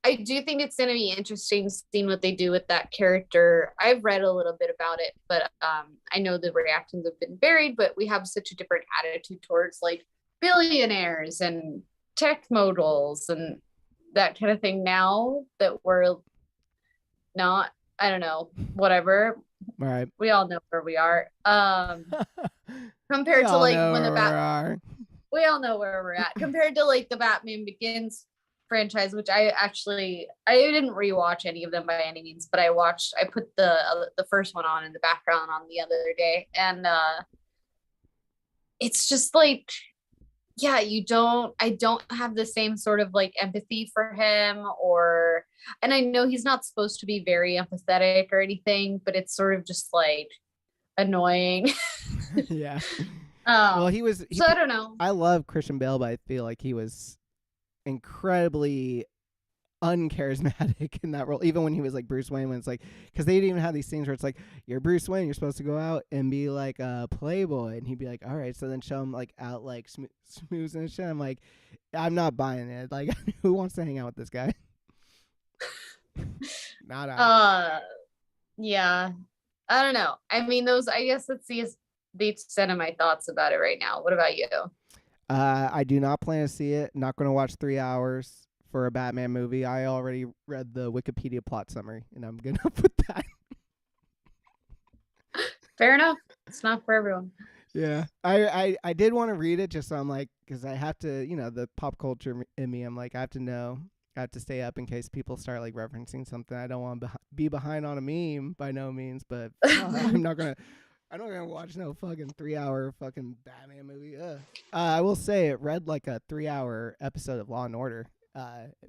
I do think it's going to be interesting seeing what they do with that character. I've read a little bit about it, but I know the reactions have been varied, but we have such a different attitude towards billionaires and tech moguls and that kind of thing now that we're not, I don't know, whatever. All right. We all know where we are. Compared to when the Batman, we all know where we're at. Compared to the Batman Begins franchise, which I didn't rewatch any of them by any means, but I put the first one on in the background on the other day, and it's just yeah, I don't have the same sort of empathy for him, and I know he's not supposed to be very empathetic or anything, but it's sort of just annoying. Yeah. Well, I don't know. I love Christian Bale, but I feel like he was incredibly uncharismatic in that role, even when he was Bruce Wayne, when it's because they didn't even have these scenes where it's you're Bruce Wayne, you're supposed to go out and be a playboy, and he'd be all right, so then show him out smooth and shit. I'm I'm not buying it. Who wants to hang out with this guy? Not out. Yeah, I don't know. I mean, I guess that's the extent of my thoughts about it right now. What about you? I do not plan to see it. Not going to watch 3 hours for a Batman movie. I already read the Wikipedia plot summary, and I'm going to put that. Fair enough. It's not for everyone. Yeah. I did want to read it just so I'm because I have to, the pop culture in me, I'm I have to know. I have to stay up in case people start referencing something. I don't want to be behind on a meme by no means, but I'm not going to watch no fucking 3 hour fucking Batman movie. I will say it read like a 3 hour episode of Law and Order.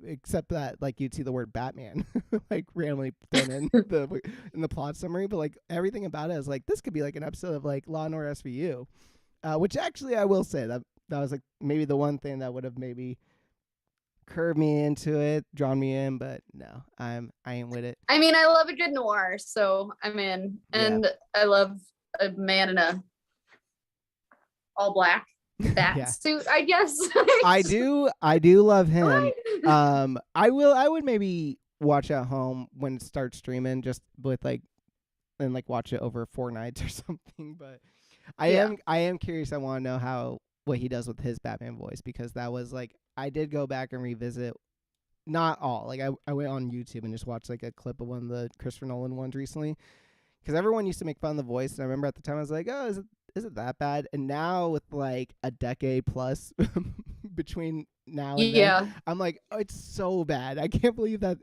Except that you'd see the word Batman randomly thrown in the plot summary, but everything about it is this could be an episode of Law and Order SVU, which actually I will say that was maybe the one thing that would have maybe curved me into it, drawn me in, but no, I ain't with it. I mean, I love a good noir, so I'm in, and yeah. I love a man in a all black bat suit, I guess. I do love him. I would maybe watch at home when it starts streaming, just with and watch it over 4 nights or something. But I am curious. I want to know what he does with his Batman voice, because that was I did go back and revisit, not all. I went on YouTube and just watched a clip of one of the Christopher Nolan ones recently, because everyone used to make fun of the voice, and I remember at the time I was oh, is it that bad? And now with a decade plus between now and then, I'm oh, it's so bad. I can't believe that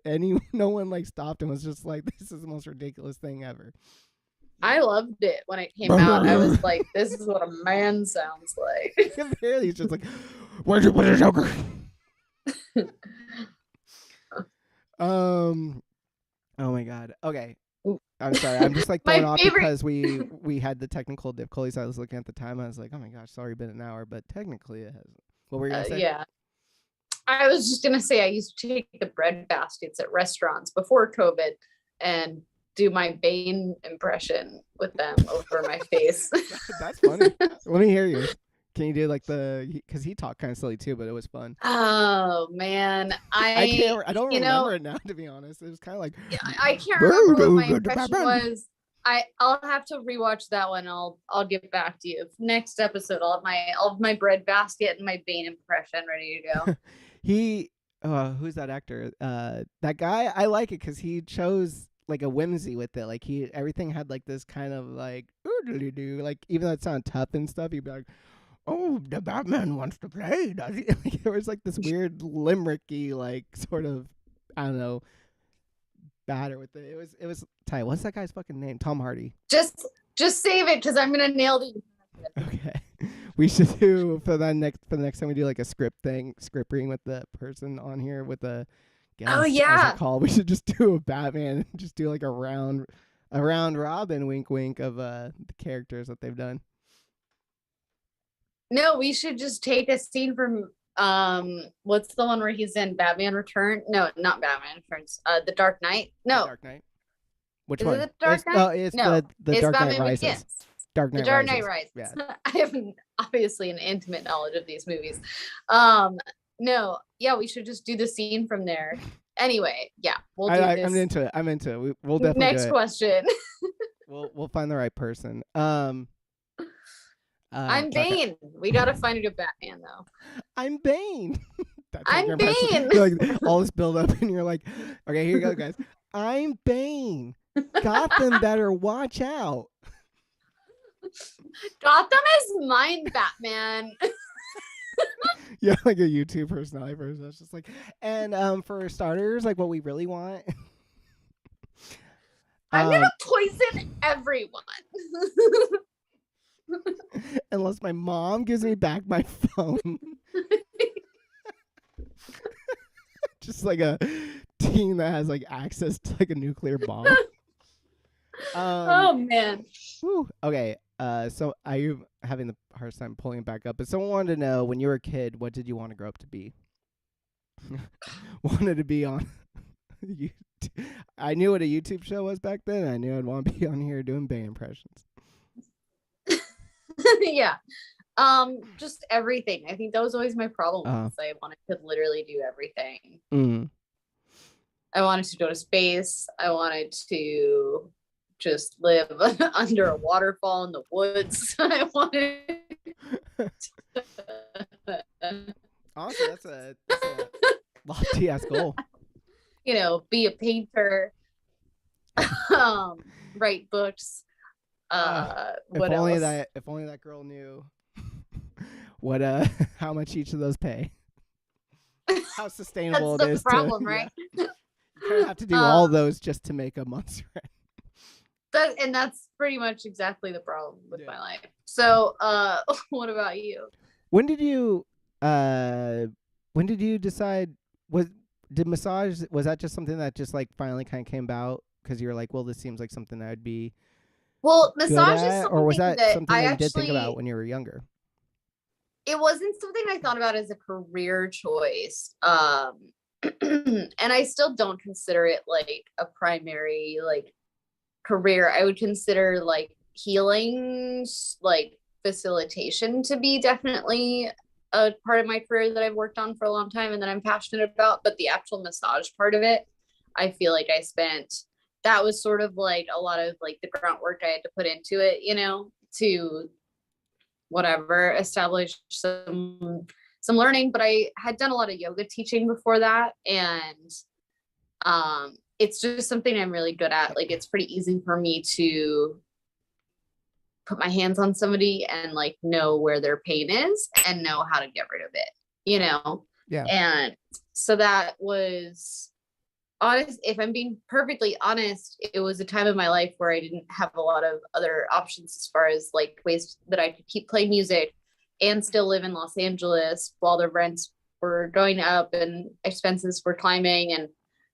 no one stopped and was just this is the most ridiculous thing ever. I loved it when it came out. I was like, this is what a man sounds like. Apparently, it's just like, where'd you put the Joker? Oh my god. Okay. I'm sorry. I'm just like thrown off because we had the technical difficulties. I was looking at the time. I was like, oh my gosh, it's already been an hour, but technically it hasn't. What were you gonna say? Yeah. I was just gonna say I used to take the bread baskets at restaurants before COVID and do my Bane impression with them over my face. That's funny. Let me hear yours. Can you do like because he talked kind of silly too, but it was fun. Oh man, I don't remember it now, to be honest. It was kind of like I can't remember what my impression was. I'll have to rewatch that one. I'll get back to you next episode. I'll have my bread basket and my Bane impression ready to go. Who's that actor? That guy. I like it because he chose like a whimsy with it. Like everything had like this kind of like like even though it sounded tough and stuff, he'd be like, oh, the Batman wants to play, does he? Like, there was like this weird limericky, like sort of, I don't know, batter with it. It was tight. What's that guy's fucking name? Tom Hardy. Just save it because I'm gonna nail it. Okay, we should do for the next time we do like a script reading with the person on here with the guest. Oh yeah. Call. We should just do a Batman and just do like a round robin, wink wink of the characters that they've done. No, we should just take a scene from what's the one where he's in Batman Return? No, not Batman Returns. The Dark Knight. No. The Dark Knight. Which is one? It the Dark Knight? No, it's the it's Dark Batman Knight Rises. Begins. Dark Knight the Dark Rises. Knight Rises. Yeah. I have obviously an intimate knowledge of these movies. No, yeah, we should just do the scene from there. Anyway, yeah, we'll do this. I'm into it. We'll definitely Next do it. question. We'll find the right person. I'm Bane. We gotta find a good Batman though. I'm Bane. I'm Bane. Like all this build up, and you're like, okay, here you go, guys. I'm Bane. Gotham better watch out. Gotham is mine, Batman. Yeah, like a YouTube personality person. It's just like, and for starters, like what we really want. I'm gonna poison everyone. Unless my mom gives me back my phone. Just like a team that has like access to like a nuclear bomb. Oh man. Whew. Okay. So are you having the hardest time pulling it back up? But someone wanted to know, when you were a kid, what did you want to grow up to be? Wanted to be on YouTube. I knew what a YouTube show was back then. I knew I'd want to be on here doing Bane impressions. Yeah. Just everything. I think that was always my problem. I wanted to literally do everything. Mm. I wanted to go to space. I wanted to just live under a waterfall in the woods. I wanted Honestly, that's a lofty ass goal. You know, be a painter, write books. What else? If only that girl knew what how much each of those pay. How sustainable it is. That's the problem, right? Yeah. You kind of have to do all those just to make a month's rent. And that's pretty much exactly the problem with my life. So, what about you? When did you decide? Did massage, was that just something that just like finally kind of came about because you were like, well, this seems like something I'd be massage is something, or was that something that you did think about when you were younger? It wasn't something I thought about as a career choice. And I still don't consider it like a primary like career. I would consider like healing, like facilitation to be definitely a part of my career that I've worked on for a long time and that I'm passionate about. But the actual massage part of it, I feel like that was sort of like a lot of like the groundwork I had to put into it, you know, to whatever, establish some learning. But I had done a lot of yoga teaching before that. And it's just something I'm really good at. Like, it's pretty easy for me to put my hands on somebody and like know where their pain is and know how to get rid of it, you know? Yeah. And so that was honest, if I'm being perfectly honest, it was a time of my life where I didn't have a lot of other options as far as like ways that I could keep playing music and still live in Los Angeles while the rents were going up and expenses were climbing. And,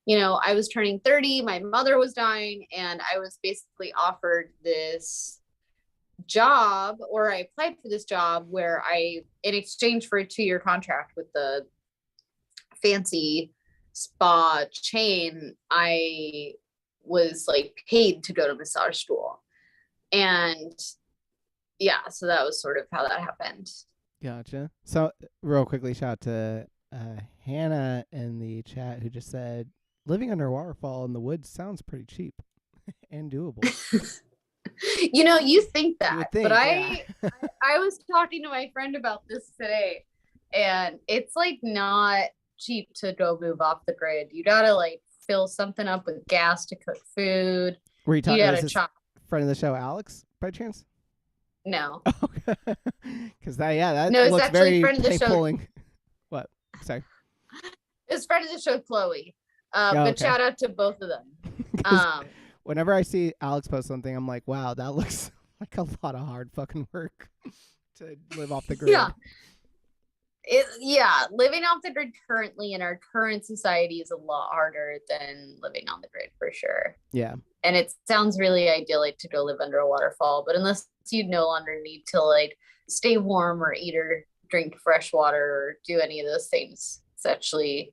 you know, I was turning 30, my mother was dying, and I was basically offered this job, or I applied for this job where I, in exchange for a 2-year contract with the fancy spa chain, I was like paid to go to massage school. And yeah, so that was sort of how that happened. Gotcha. So, real quickly, shout out to Hannah in the chat who just said, living under a waterfall in the woods sounds pretty cheap and doable. You know, you think You would that, think, but yeah. I was talking to my friend about this today, and it's like not cheap to go move off the grid. You gotta like fill something up with gas to cook food. Were you You talking? Is gotta this chop. friend of the show, Alex, by chance? No, Because that no, it's looks actually very friend of the show. pulling. What? Sorry. It's friend of the show, Chloe. Oh, But okay. shout out to both of them. 'Cause whenever I see Alex post something, I'm like, wow, that looks like a lot of hard fucking work to live off the grid. Yeah, living off the grid currently in our current society is a lot harder than living on the grid for sure. Yeah. And it sounds really idyllic to go live under a waterfall, but unless you no longer need to like stay warm or eat or drink fresh water or do any of those things, it's actually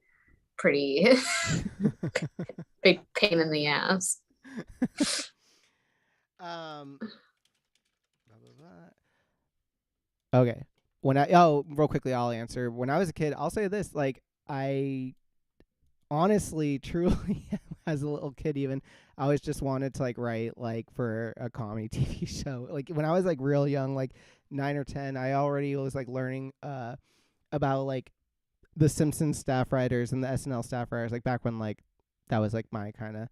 pretty big pain in the ass. Okay. Real quickly, I'll answer. When I was a kid, I'll say this: like, I honestly, truly, as a little kid, even I always just wanted to like write like for a comedy TV show. Like when I was like real young, like 9 or 10, I already was like learning about like the Simpsons staff writers and the SNL staff writers. Like back when like that was like my kind of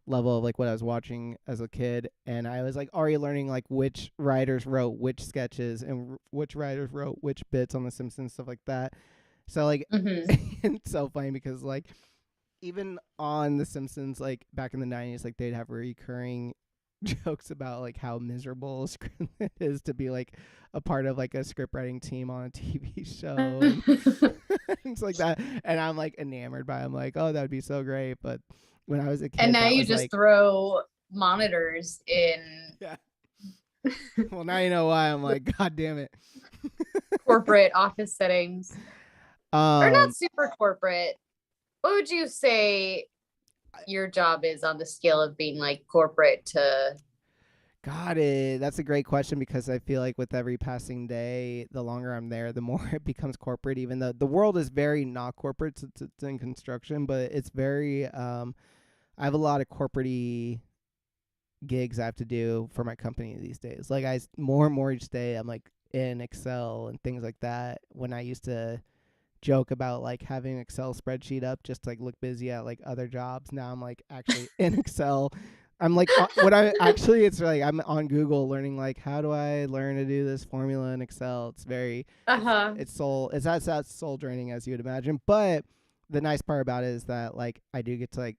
level of like what I was watching as a kid, and I was like already learning like which writers wrote which sketches and which writers wrote which bits on the Simpsons, stuff like that. So like it's so funny because like even on the Simpsons, like back in the 90s, like they'd have recurring jokes about like how miserable it is to be like a part of like a script writing team on a TV show and things like that. And I'm like enamored by it. I'm like, oh, that would be so great. But when I was a kid, And now that you was just like, throw monitors in. yeah. Well, now you know why. I'm like, God damn it. Corporate office settings. Or not super corporate. What would you say your job is on the scale of being like corporate to? Got it. That's a great question because I feel like with every passing day, the longer I'm there, the more it becomes corporate. Even though the world is very not corporate, it's in construction, but it's very. I have a lot of corporate gigs I have to do for my company these days. Like more and more each day, I'm like in Excel and things like that. When I used to joke about like having an Excel spreadsheet up just to like look busy at like other jobs, now I'm like actually in Excel. I'm like it's like I'm on Google learning like how do I learn to do this formula in Excel. It's very it's as soul draining as you would imagine. But the nice part about it is that like I do get to like,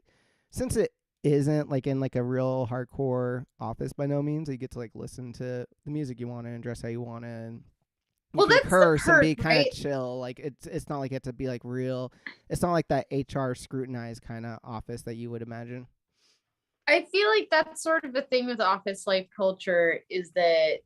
since it isn't like in like a real hardcore office by no means, you get to like listen to the music you want to and dress how you want to, and you can curse and be kind of chill. Like it's not like it to be like real. It's not like that HR scrutinized kind of office that you would imagine. I feel like that's sort of the thing with office life culture is that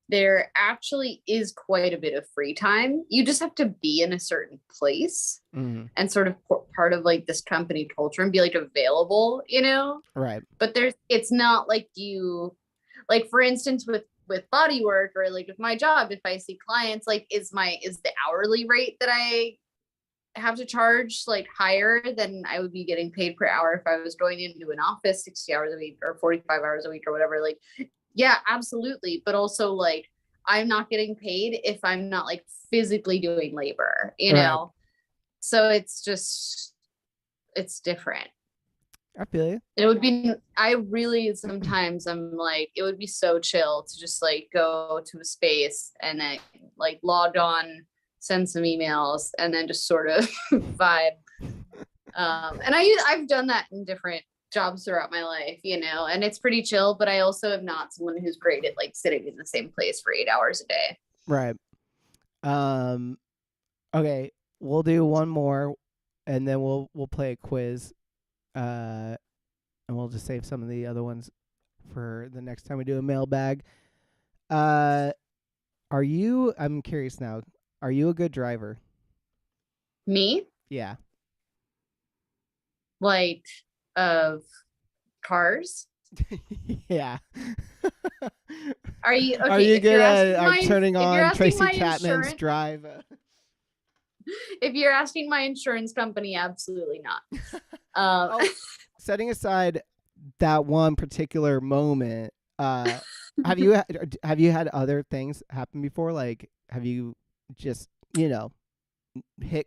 there actually is quite a bit of free time. You just have to be in a certain place and sort of part of like this company culture and be like available, you know? Right. But it's not like you, like for instance, with body work or like with my job, if I see clients, like is the hourly rate that I have to charge like higher than I would be getting paid per hour if I was going into an office 60 hours a week or 45 hours a week or whatever. Like, yeah, absolutely. But also like, I'm not getting paid if I'm not like physically doing labor, you know? So it's different. I feel you. It would be, I really sometimes I'm like, it would be so chill to just like go to a space and then like log on, send some emails, and then just sort of vibe. And I've done that in different jobs throughout my life, and it's pretty chill, but I also am not someone who's great at like sitting in the same place for 8 hours a day. Right. Um. Okay. We'll do one more, and then we'll play a quiz. And we'll just save some of the other ones for the next time we do a mailbag. Uh, I'm curious now. Are you a good driver? Me? Yeah. Like, of cars? Yeah. Are you Are okay? you If you're good asking at my turning if you're on asking Tracy my Chapman's insurance, drive? if you're asking my insurance company, absolutely not. Oh, setting aside that one particular moment, have you had other things happen before? Like, have you just hit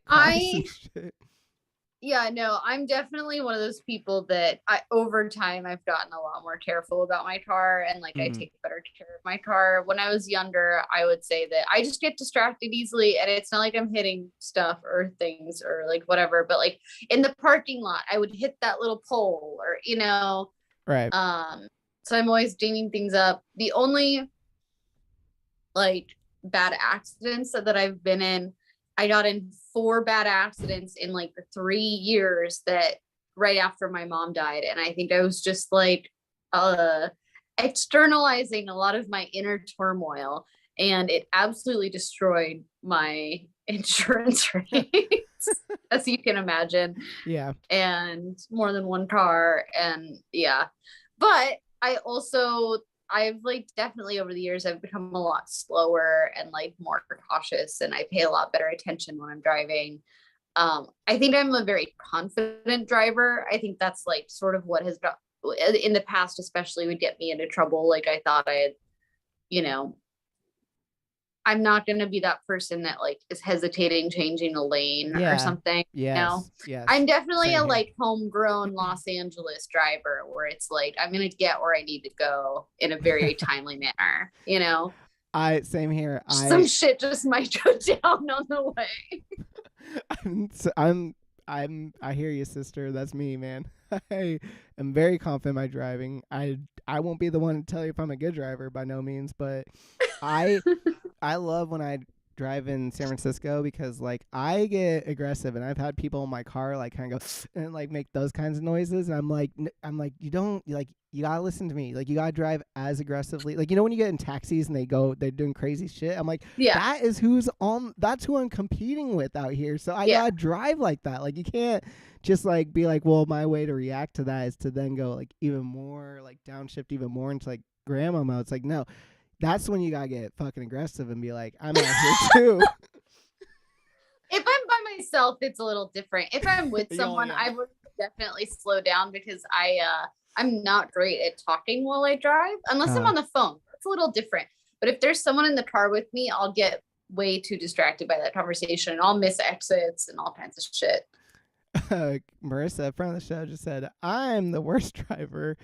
cars I and shit? Yeah, no, I'm definitely one of those people that over time I've gotten a lot more careful about my car, and like I Mm, take better care of my car. When I was younger, I would say that I just get distracted easily, and it's not like I'm hitting stuff or things or like whatever, but like in the parking lot, I would hit that little pole or right. so I'm always dinging things up. The only like bad accidents that I've been in, I got in 4 bad accidents in like the 3 years that right after my mom died. And I think I was just like externalizing a lot of my inner turmoil, and it absolutely destroyed my insurance rates, as you can imagine, Yeah. and more than one car. And yeah, but I've like definitely over the years I've become a lot slower and like more cautious, and I pay a lot better attention when I'm driving. I think I'm a very confident driver. I think that's like sort of what has got in the past especially would get me into trouble. Like I thought I had, you know I'm not going to be that person that like is hesitating changing a lane or Yeah. something. Yes. Yes. I'm definitely Same a here. like homegrown Los Angeles driver where it's like I'm going to get where I need to go in a very timely manner. I same here. Some shit just might go down on the way. I hear you, sister. That's me, man. I am very confident in my driving. I won't be the one to tell you if I'm a good driver by no means, but I I love when I drive in San Francisco because like I get aggressive, and I've had people in my car like kind of go and like make those kinds of noises, and I'm like you don't like you gotta listen to me, like you gotta drive as aggressively, like when you get in taxis and they're doing crazy shit. I'm like Yeah. that's who I'm competing with out here, so I Yeah. gotta drive like that. Like you can't just like be like, well, my way to react to that is to then go like even more like downshift even more into like grandma mode. It's like no, that's when you gotta get fucking aggressive and be like, I'm out here too. If I'm by myself, it's a little different. If I'm with someone, Yeah. I would definitely slow down because I'm not great at talking while I drive unless I'm on the phone. It's a little different. But if there's someone in the car with me, I'll get way too distracted by that conversation, and I'll miss exits and all kinds of shit. Marissa, friend of the show, just said, I'm the worst driver.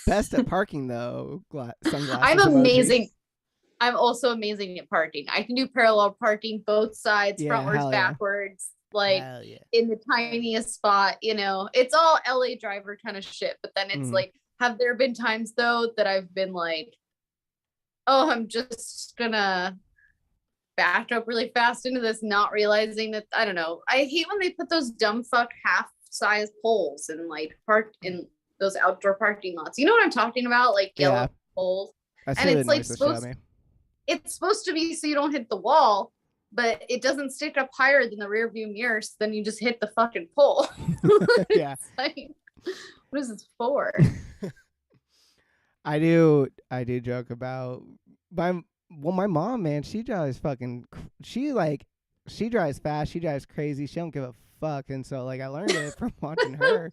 Best at parking, though. Sunglasses. I'm emoji. amazing. I'm also amazing at parking. I can do parallel parking, both sides, Yeah, frontwards, hell yeah. backwards, like Hell yeah. in the tiniest spot. It's all LA driver kind of shit. But then it's like, have there been times though that I've been like, oh, I'm just gonna back up really fast into this, not realizing that I don't know. I hate when they put those dumb fuck half-size poles and like park in those outdoor parking lots. You know what I'm talking about? Like yellow poles. That's And really it's like nice to show me. it's supposed to be so you don't hit the wall, but it doesn't stick up higher than the rear view mirror, so then you just hit the fucking pole. Yeah. Like, what is this for? I do joke about my mom, man. She drives she drives fast, she drives crazy, she don't give a fuck, and so like I learned it from watching her.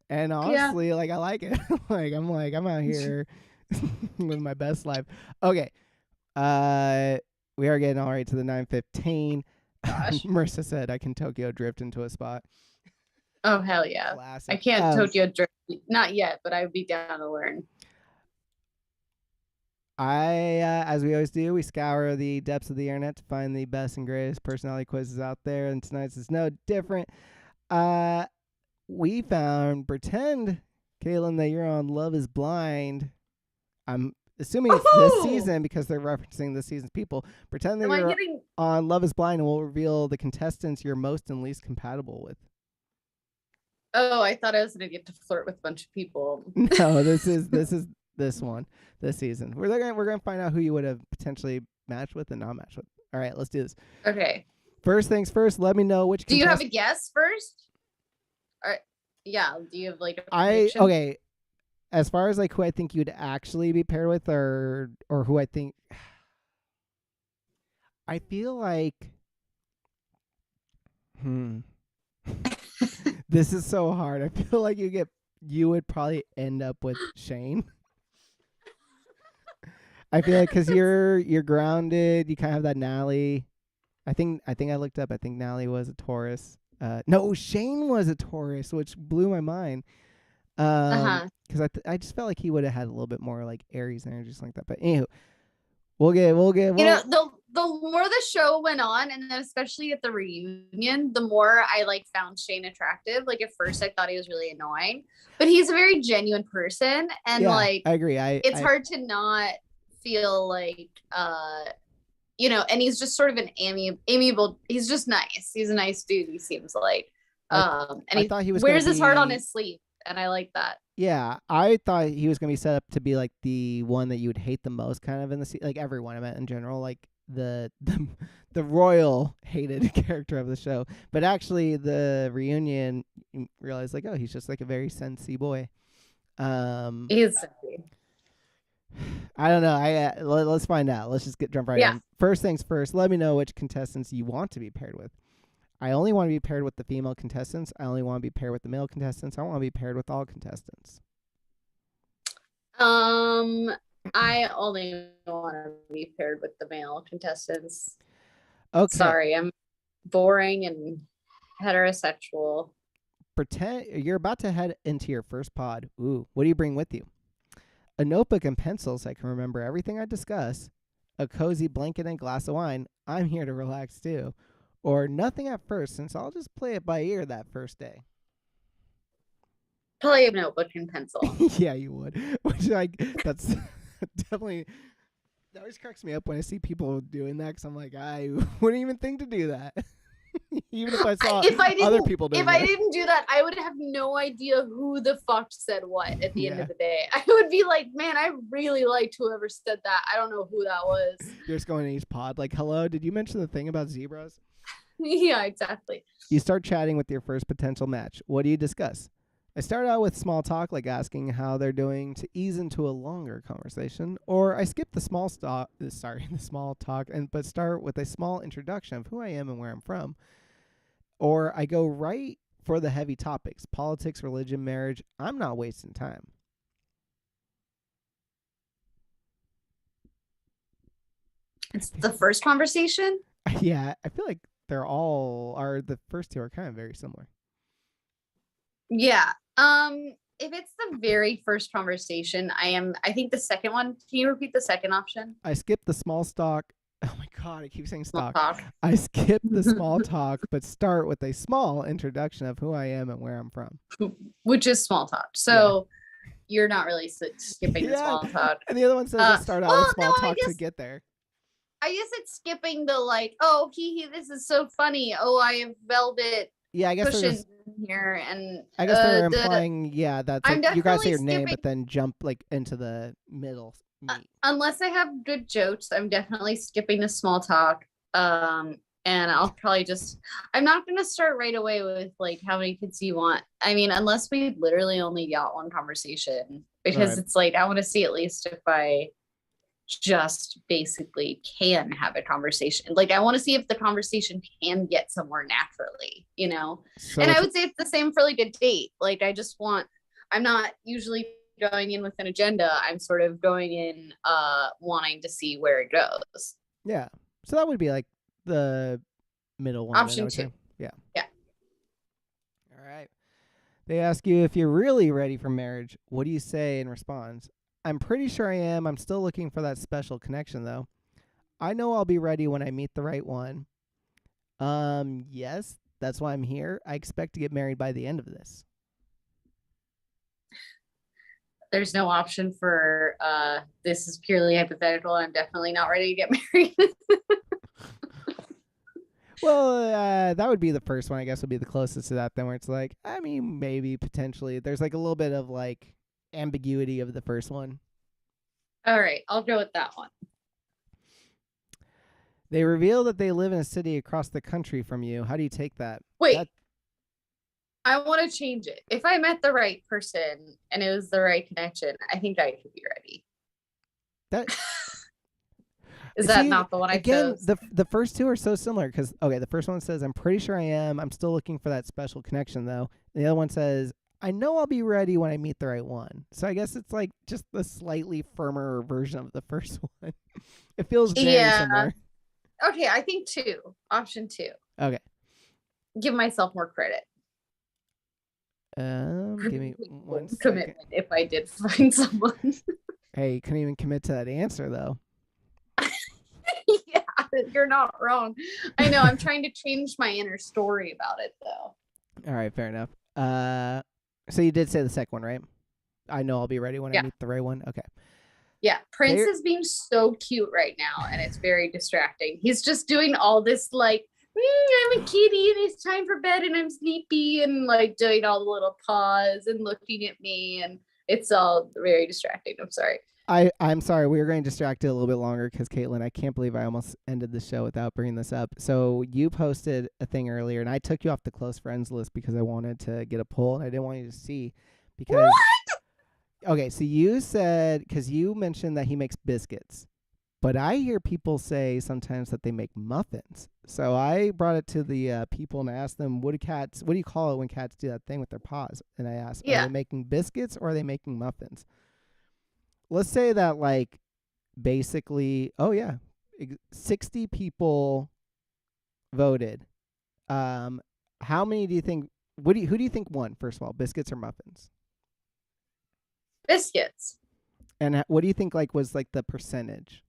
And honestly, like I like it. I'm out here living my best life. Okay. We are getting all right to the 9:15. Marissa said I can Tokyo drift into a spot. Oh hell yeah. Classic. I can't Tokyo drift, not yet, but I would be down to learn. As we always do, we scour the depths of the internet to find the best and greatest personality quizzes out there, and tonight's is no different. we found pretend, Caitlin, that you're on Love Is Blind. I'm assuming it's this Woohoo! season because they're referencing this season's people. Pretend that Am I you're getting? on Love Is Blind, and we'll reveal the contestants you're most and least compatible with. Oh, I thought I was gonna get to flirt with a bunch of people. No, this one, this season. We're gonna find out who you would have potentially matched with and not matched with. All right, let's do this. Okay. First things first. Let me know which. Do you have a guess first? All right. Yeah. Do you have like a prediction? Okay. As far as like who I think you'd actually be paired with, or who I think, I feel like, this is so hard. I feel like you would probably end up with Shane. I feel like because you're grounded, you kind of have that Nally. I think I looked up. I think Nally was a Taurus. No, Shane was a Taurus, which blew my mind. Because I just felt like he would have had a little bit more like Aries energy, something like that. But anywho, we'll get. You know, the more the show went on, and then especially at the reunion, the more I like found Shane attractive. Like at first, I thought he was really annoying, but he's a very genuine person, and yeah, like I agree. It's hard to not feel like you know, and he's just sort of an amiable. He's just nice. He's a nice dude. He seems like and I thought he was wears his heart on his sleeve, and I like that. Yeah, I thought he was gonna be set up to be like the one that you would hate the most, kind of in the like everyone I meant in general, like the royal hated character of the show. But actually, the reunion, you realized like, oh, he's just like a very sensy boy. He's I don't know. Let's find out. Let's just jump right in. First things first. Let me know which contestants you want to be paired with. I only want to be paired with the female contestants. I only want to be paired with the male contestants. I want to be paired with all contestants. I only want to be paired with the male contestants. Okay. Sorry, I'm boring and heterosexual. Pretend you're about to head into your first pod. Ooh, what do you bring with you? A notebook and pencils so I can remember everything I discuss. A cozy blanket and glass of wine. I'm here to relax too. Or nothing at first, since I'll just play it by ear that first day. Probably a notebook and pencil. Yeah, you would. Which that's definitely, that always cracks me up when I see people doing that, because I'm like, I wouldn't even think to do that. Even if I saw other people doing that. If I didn't do that, I would have no idea who the fuck said what at the end of the day. I would be like, man, I really liked whoever said that. I don't know who that was. You're just going to each pod like, hello, did you mention the thing about zebras? Yeah, exactly. You start chatting with your first potential match. What do you discuss? I start out with small talk, like asking how they're doing, to ease into a longer conversation, or I skip the small talk, but start with a small introduction of who I am and where I'm from. Or I go right for the heavy topics: politics, religion, marriage. I'm not wasting time. It's the first conversation? Yeah, I feel like the first two are kind of very similar. Yeah. If it's the very first conversation, I think the second one, can you repeat the second option? I skip the small talk. Oh my God, I keep saying stock. I skip the small talk, but start with a small introduction of who I am and where I'm from. Which is small talk. So you're not really skipping the small talk. And the other one says let's start out with small talk to get there. I guess it's skipping the like, oh, this is so funny. Oh, I have velvet. Yeah, I guess cushions here, and I guess they're implying, that's like, you guys say your name, but then jump like into the middle. Unless I have good jokes, I'm definitely skipping the small talk. And I'll probably I'm not gonna start right away with like how many kids do you want. I mean, unless we literally only got one conversation, because it's like I want to see at least if I just basically can have a conversation. Like I want to see if the conversation can get somewhere naturally, you know. So, and I would say it's the same for like a date. Like I'm not usually going in with an agenda. I'm sort of going in wanting to see where it goes. Yeah. So that would be like the middle one. Option 2. Yeah. Yeah. All right. They ask you if you're really ready for marriage. What do you say in response? I'm pretty sure I am. I'm still looking for that special connection, though. I know I'll be ready when I meet the right one. Yes, that's why I'm here. I expect to get married by the end of this. There's no option for this is purely hypothetical. I'm definitely not ready to get married. Well, that would be the first one, I guess, would be the closest to that then, where it's like, I mean, maybe potentially. There's like a little bit of like ambiguity of the first one. All right, I'll go with that one. They reveal that they live in a city across the country from you. How do you take that? Wait, That, I want to change it. If I met the right person and it was the right connection, I think I could be ready. that Is See, that not the one I again, chose? the first two are so similar because, okay, the first one says, I'm pretty sure I am. I'm still looking for that special connection, though. And the other one says, I know I'll be ready when I meet the right one. So I guess it's like just the slightly firmer version of the first one. It feels very similar. Okay, I think two. Option two. Okay. Give myself more credit. Give me one second. Commitment if I did find someone. Hey, you couldn't even commit to that answer, though. Yeah, you're not wrong. I know. I'm trying to change my inner story about it, though. All right, fair enough. So you did say the second one, right? I know I'll be ready when I meet the right one. Okay. Yeah, Prince is being so cute right now, and it's very distracting. He's just doing all this like, I'm a kitty, and it's time for bed, and I'm sleepy, and like doing all the little paws and looking at me, and it's all very distracting. I'm sorry. I'm sorry. We were getting distracted a little bit longer because, Caitlin, I can't believe I almost ended the show without bringing this up. So you posted a thing earlier, and I took you off the close friends list because I wanted to get a poll, and I didn't want you to see. Because What? Okay, so you said, because you mentioned that he makes biscuits, but I hear people say sometimes that they make muffins. So I brought it to the people and I asked them, what do you call it when cats do that thing with their paws? And I asked, are they making biscuits or are they making muffins? Let's say that, like, basically, 60 people voted. How many do you think, who do you think won, first of all, biscuits or muffins? Biscuits. And what do you think, like, was, like, the percentage?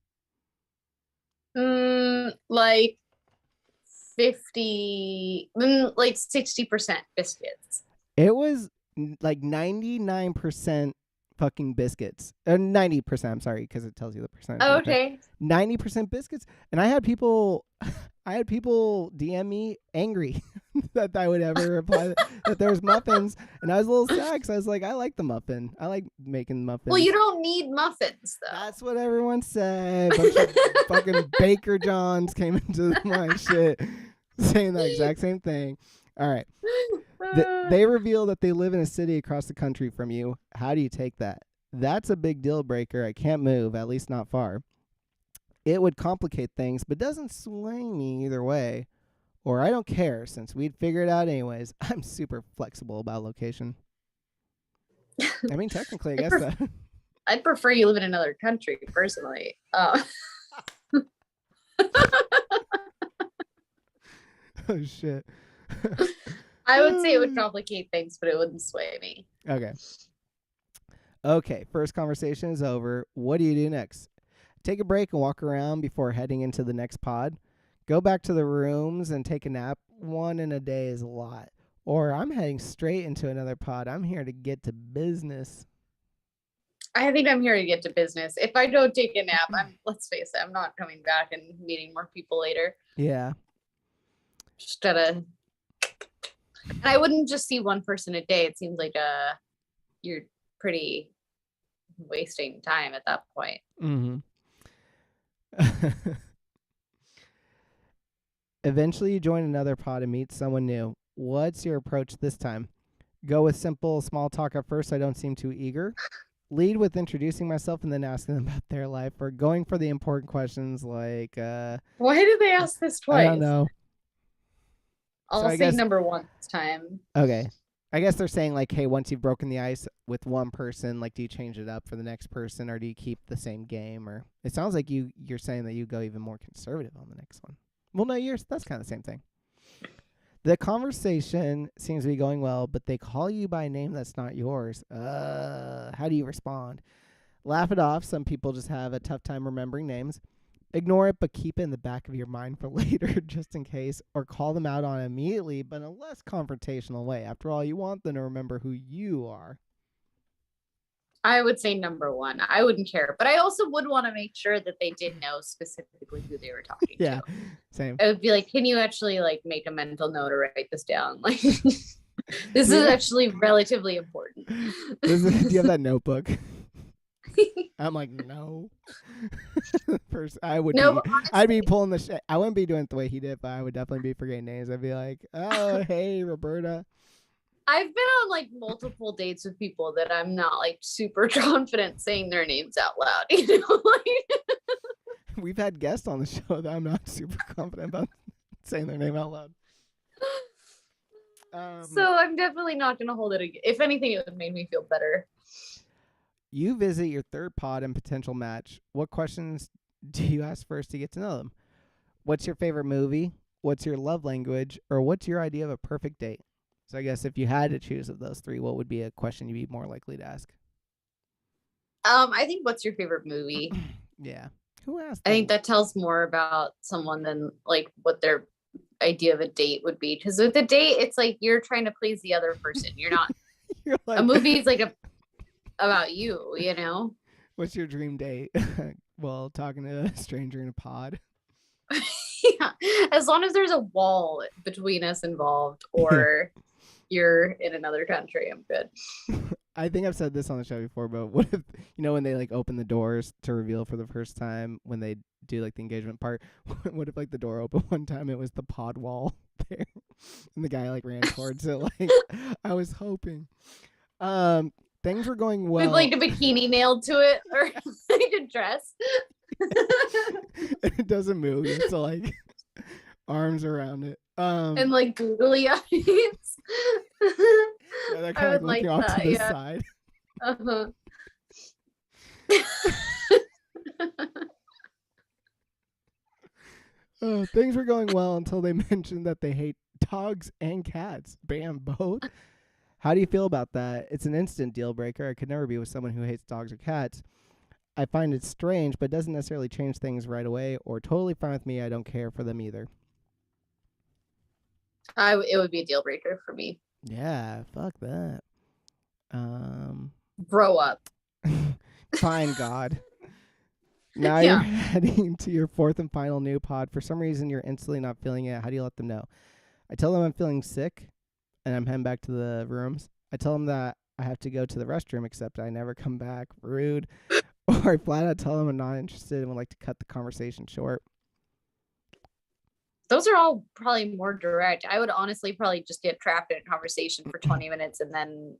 Like 50, like 60% biscuits. It was like 99% fucking biscuits. 90%, I'm sorry, because it tells you the percentage. Oh, okay. 90% biscuits. And I had people DM me angry that I would ever reply that there's muffins. And I was a little sad because I was like, I like the muffin. I like making muffins. Well, you don't need muffins, though. That's what everyone said. Bunch of fucking Baker Johns came into my shit saying the exact same thing. All right. They reveal that they live in a city across the country from you. How do you take that? That's a big deal breaker. I can't move, at least not far. It would complicate things, but doesn't sway me either way. Or I don't care, since we'd figure it out anyways. I'm super flexible about location. I mean, technically, I guess that. I'd prefer you live in another country, personally. Oh, shit. I would say it would complicate things, but it wouldn't sway me. Okay, first conversation is over. What do you do next? Take a break and walk around before heading into the next pod. Go back to the rooms and take a nap. One in a day is a lot. Or I'm heading straight into another pod. I'm here to get to business. I think I'm here to get to business. If I don't take a nap, let's face it, I'm not coming back and meeting more people later. Yeah. Just gotta. And I wouldn't just see one person a day. It seems like you're pretty wasting time at that point. Mm-hmm. Eventually, you join another pod and meet someone new. What's your approach this time? Go with simple small talk at first. I don't seem too eager. Lead with introducing myself and then asking them about their life, or going for the important questions like why did they ask this twice? I don't know. I'll say number one this time. Okay. I guess they're saying, like, hey, once you've broken the ice with one person, like, do you change it up for the next person, or do you keep the same game? Or it sounds like you're saying that you go even more conservative on the next one. Well, no, that's kind of the same thing. The conversation seems to be going well, but they call you by a name that's not yours. How do you respond? Laugh it off. Some people just have a tough time remembering names. Ignore it, but keep it in the back of your mind for later, just in case, or call them out on it immediately, but in a less confrontational way. After all, you want them to remember who you are. I would say number one. I wouldn't care, but I also would want to make sure that they did know specifically who they were talking Yeah, to. same. I would be like, can you actually like make a mental note or write this down? Like, this is actually relatively important. Do you have that notebook? I'm like, no. First, No, I'd be pulling the shit. I wouldn't be doing it the way he did, but I would definitely be forgetting names. I'd be like, oh, hey, Roberta. I've been on like multiple dates with people that I'm not like super confident saying their names out loud. You know, like We've had guests on the show that I'm not super confident about saying their name out loud. So I'm definitely not going to hold it again. If anything, it would make me feel better. You visit your third pod and potential match. What questions do you ask first to get to know them? What's your favorite movie? What's your love language? Or what's your idea of a perfect date? So I guess if you had to choose of those three, what would be a question you'd be more likely to ask? I think what's your favorite movie? Yeah. Who asked? I think that tells more about someone than like what their idea of a date would be. Because with a date, it's like you're trying to please the other person. You're not. You're like, a movie is like about you, you know? What's your dream date? Well, talking to a stranger in a pod. Yeah. As long as there's a wall between us involved or you're in another country, I'm good. I think I've said this on the show before, but what if, when they like open the doors to reveal for the first time when they do like the engagement part, what if like the door opened one time, it was the pod wall there and the guy like ran towards it like I was hoping. Things were going well. With like a bikini nailed to it or like a dress. It doesn't move. It's like arms around it. And like googly eyes. Yeah, they're kind of looking off to the side. Things were going well until they mentioned that they hate dogs and cats. Bam, both. How do you feel about that? It's an instant deal breaker. I could never be with someone who hates dogs or cats. I find it strange, but doesn't necessarily change things right away, or totally fine with me. I don't care for them either. It would be a deal breaker for me. Yeah, fuck that. Grow up. Fine, God. Now you're heading to your fourth and final new pod. For some reason, you're instantly not feeling it. How do you let them know? I tell them I'm feeling sick, and I'm heading back to the rooms. I tell them that I have to go to the restroom, except I never come back. Rude. Or I flat out tell them I'm not interested and would like to cut the conversation short. Those are all probably more direct. I would honestly probably just get trapped in a conversation for 20 minutes and then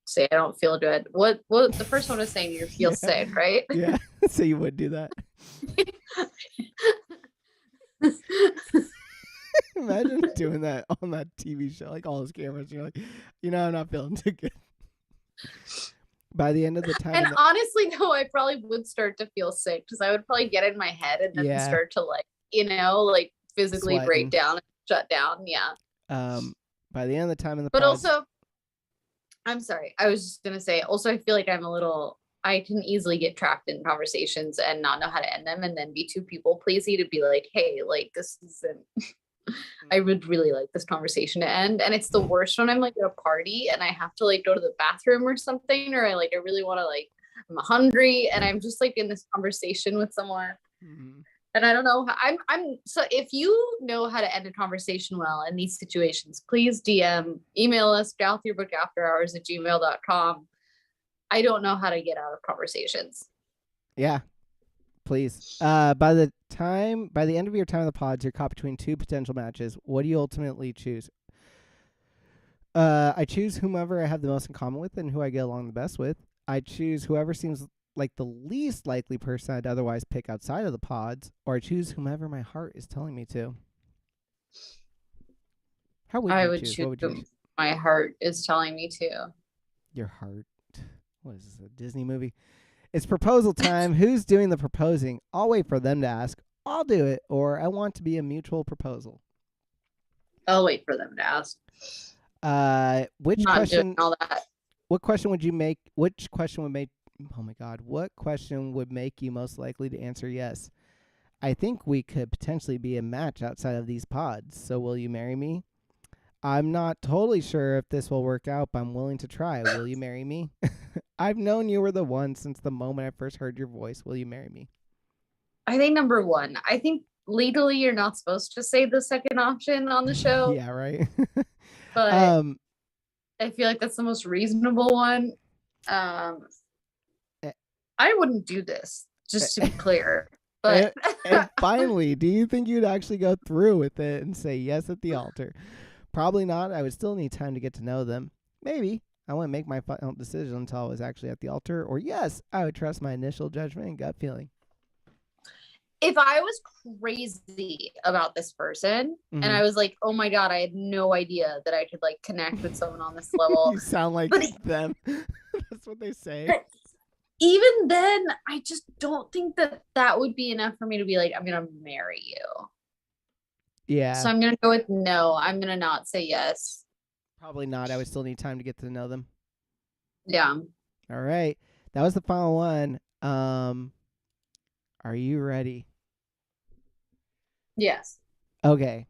say I don't feel good. What the first one was saying you feel sick, right? Yeah. So you would do that. Imagine doing that on that TV show, like all those cameras. You're like, I'm not feeling too good. By the end of the time. And honestly, though, I probably would start to feel sick because I would probably get in my head and then start to like physically Sweating. break down and shut down. Yeah. By the end of the time in the But also, I'm sorry. I was just going to say, also, I feel like I can easily get trapped in conversations and not know how to end them and then be too people pleasy to be like, hey, like this isn't, I would really like this conversation to end. And it's the worst when I'm like at a party and I have to like go to the bathroom or something, or I really want to I'm hungry and I'm just like in this conversation with someone. Mm-hmm. And I don't know. So if you know how to end a conversation well in these situations, please email us, gothyearbookafterhours@gmail.com. I don't know how to get out of conversations. Yeah, please. By the end of your time in the pods, you're caught between two potential matches. What do you ultimately choose? I choose whomever I have the most in common with and who I get along the best with. I choose whoever seems like the least likely person I'd otherwise pick outside of the pods, or I choose whomever my heart is telling me to. How would you choose? What would you choose? My heart is telling me to. Your heart? What is this, a Disney movie? It's proposal time. Who's doing the proposing? I'll wait for them to ask. I'll do it, or I want to be a mutual proposal. I'll wait for them to ask. Which Not question? Doing all that. What question would you make? Which question would make? Oh my God! What question would make you most likely to answer yes? I think we could potentially be a match outside of these pods. So will you marry me? I'm not totally sure if this will work out, but I'm willing to try. Will you marry me? I've known you were the one since the moment I first heard your voice. Will you marry me? I think number one. I think legally you're not supposed to say the second option on the show, Yeah, right. but I feel like that's the most reasonable one. eh, I wouldn't do this, just to be clear. But and finally, do you think you'd actually go through with it and say yes at the altar? Probably not. I would still need time to get to know them. Maybe. I wouldn't make my final decision until I was actually at the altar. Or yes, I would trust my initial judgment and gut feeling. if I was crazy about this person and I was like, oh my God, I had no idea that I could like connect with someone on this level. You sound like them. That's what they say. Even then, I just don't think that would be enough for me to be like, I'm going to marry you. Yeah. So I'm going to go with no. I'm going to not say yes. Probably not. I would still need time to get to know them. Yeah. All right. That was the final one. Are you ready? Yes. Okay.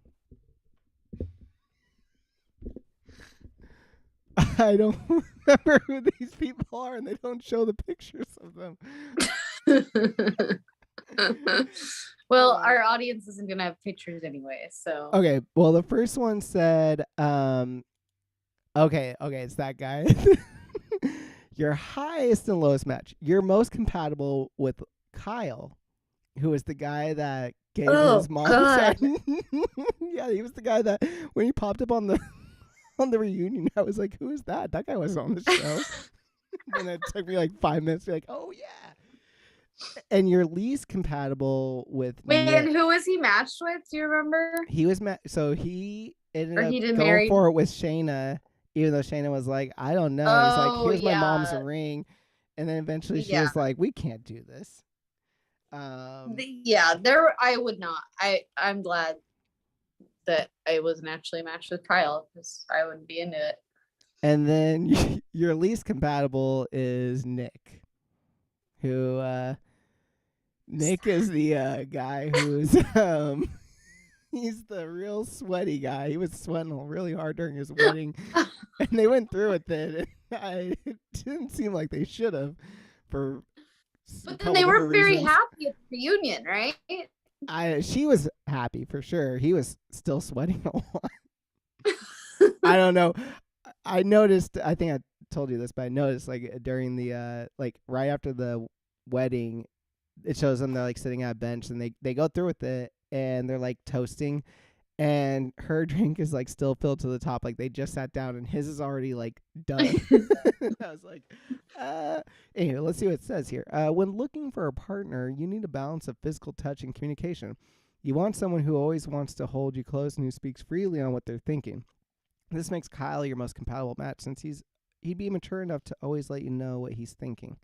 I don't remember who these people are, and they don't show the pictures of them. Well, our audience isn't going to have pictures anyway, so. Okay. Well, the first one said, okay, it's that guy. Your highest and lowest match. You're most compatible with Kyle, who is the guy that gave his mom. Yeah, he was the guy that when he popped up on the reunion, I was like, who is that? That guy wasn't on the show. And it took me like 5 minutes to be like, oh yeah. And you're least compatible with Wait, Nick. and who was he matched with? Do you remember? He was so he ended up going marry? for it with Shayna, even though Shayna was like, I don't know. He's like, here's my mom's ring. And then eventually she was like, we can't do this. I would not. I'm glad that I wasn't actually matched with Kyle because I wouldn't be into it. And then your least compatible is Nick, who Nick is the guy who's he's the real sweaty guy. He was sweating really hard during his wedding, and they went through with it. And it didn't seem like they should have. But then they were very happy at the reunion, right? She was happy for sure. He was still sweating a lot. I don't know. I noticed. I think I told you this, but I noticed like during the like right after the wedding, it shows them they're like sitting at a bench and they go through with it and they're like toasting, and her drink is like still filled to the top. Like they just sat down and his is already like done. I was like, anyway, let's see what it says here. When looking for a partner, you need a balance of physical touch and communication. You want someone who always wants to hold you close and who speaks freely on what they're thinking. This makes Kyle your most compatible match since he'd be mature enough to always let you know what he's thinking.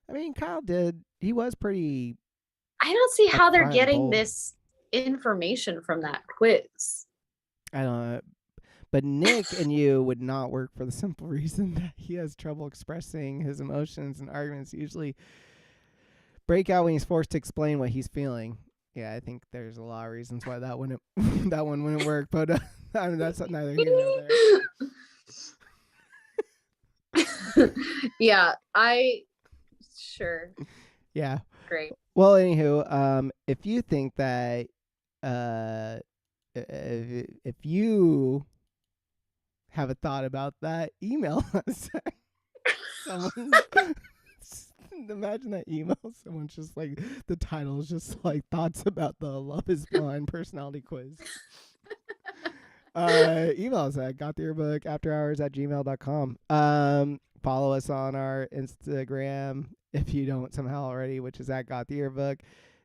I mean, Kyle did. He was pretty. I don't see how they're getting this information from that quiz. I don't know. But Nick and you would not work for the simple reason that he has trouble expressing his emotions, and arguments usually break out when he's forced to explain what he's feeling. Yeah, I think there's a lot of reasons why that one wouldn't work, but I mean, that's neither here nor there. Yeah, sure. Yeah. Great. Well, anywho, if you think that if you have a thought about that, email us. Someone, imagine that email. Someone's just like, the title is just like thoughts about the Love is Blind personality quiz. Email us at gothyearbook@gmail.com. Follow us on our Instagram if you don't somehow already, which is at Goth Yearbook.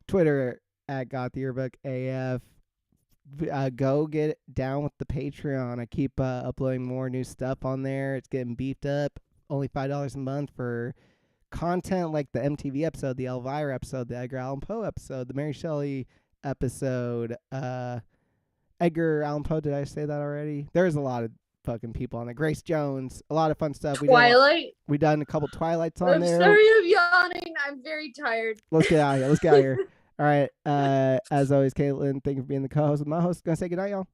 Twitter at Goth Yearbook AF. Go get down with the Patreon. I keep uploading more new stuff on there. It's getting beefed up. Only $5 a month for content like the MTV episode, the Elvira episode, the Edgar Allan Poe episode, the Mary Shelley episode, Edgar Allan Poe. Did I say that already? There's a lot of fucking people on there. Grace Jones, a lot of fun stuff. Twilight. We done a couple Twilights on there. I'm sorry, I'm yawning. I'm very tired. Let's get out of here. All right. As always, Caitlin, thank you for being the co-host with my host. Gonna say goodnight, y'all.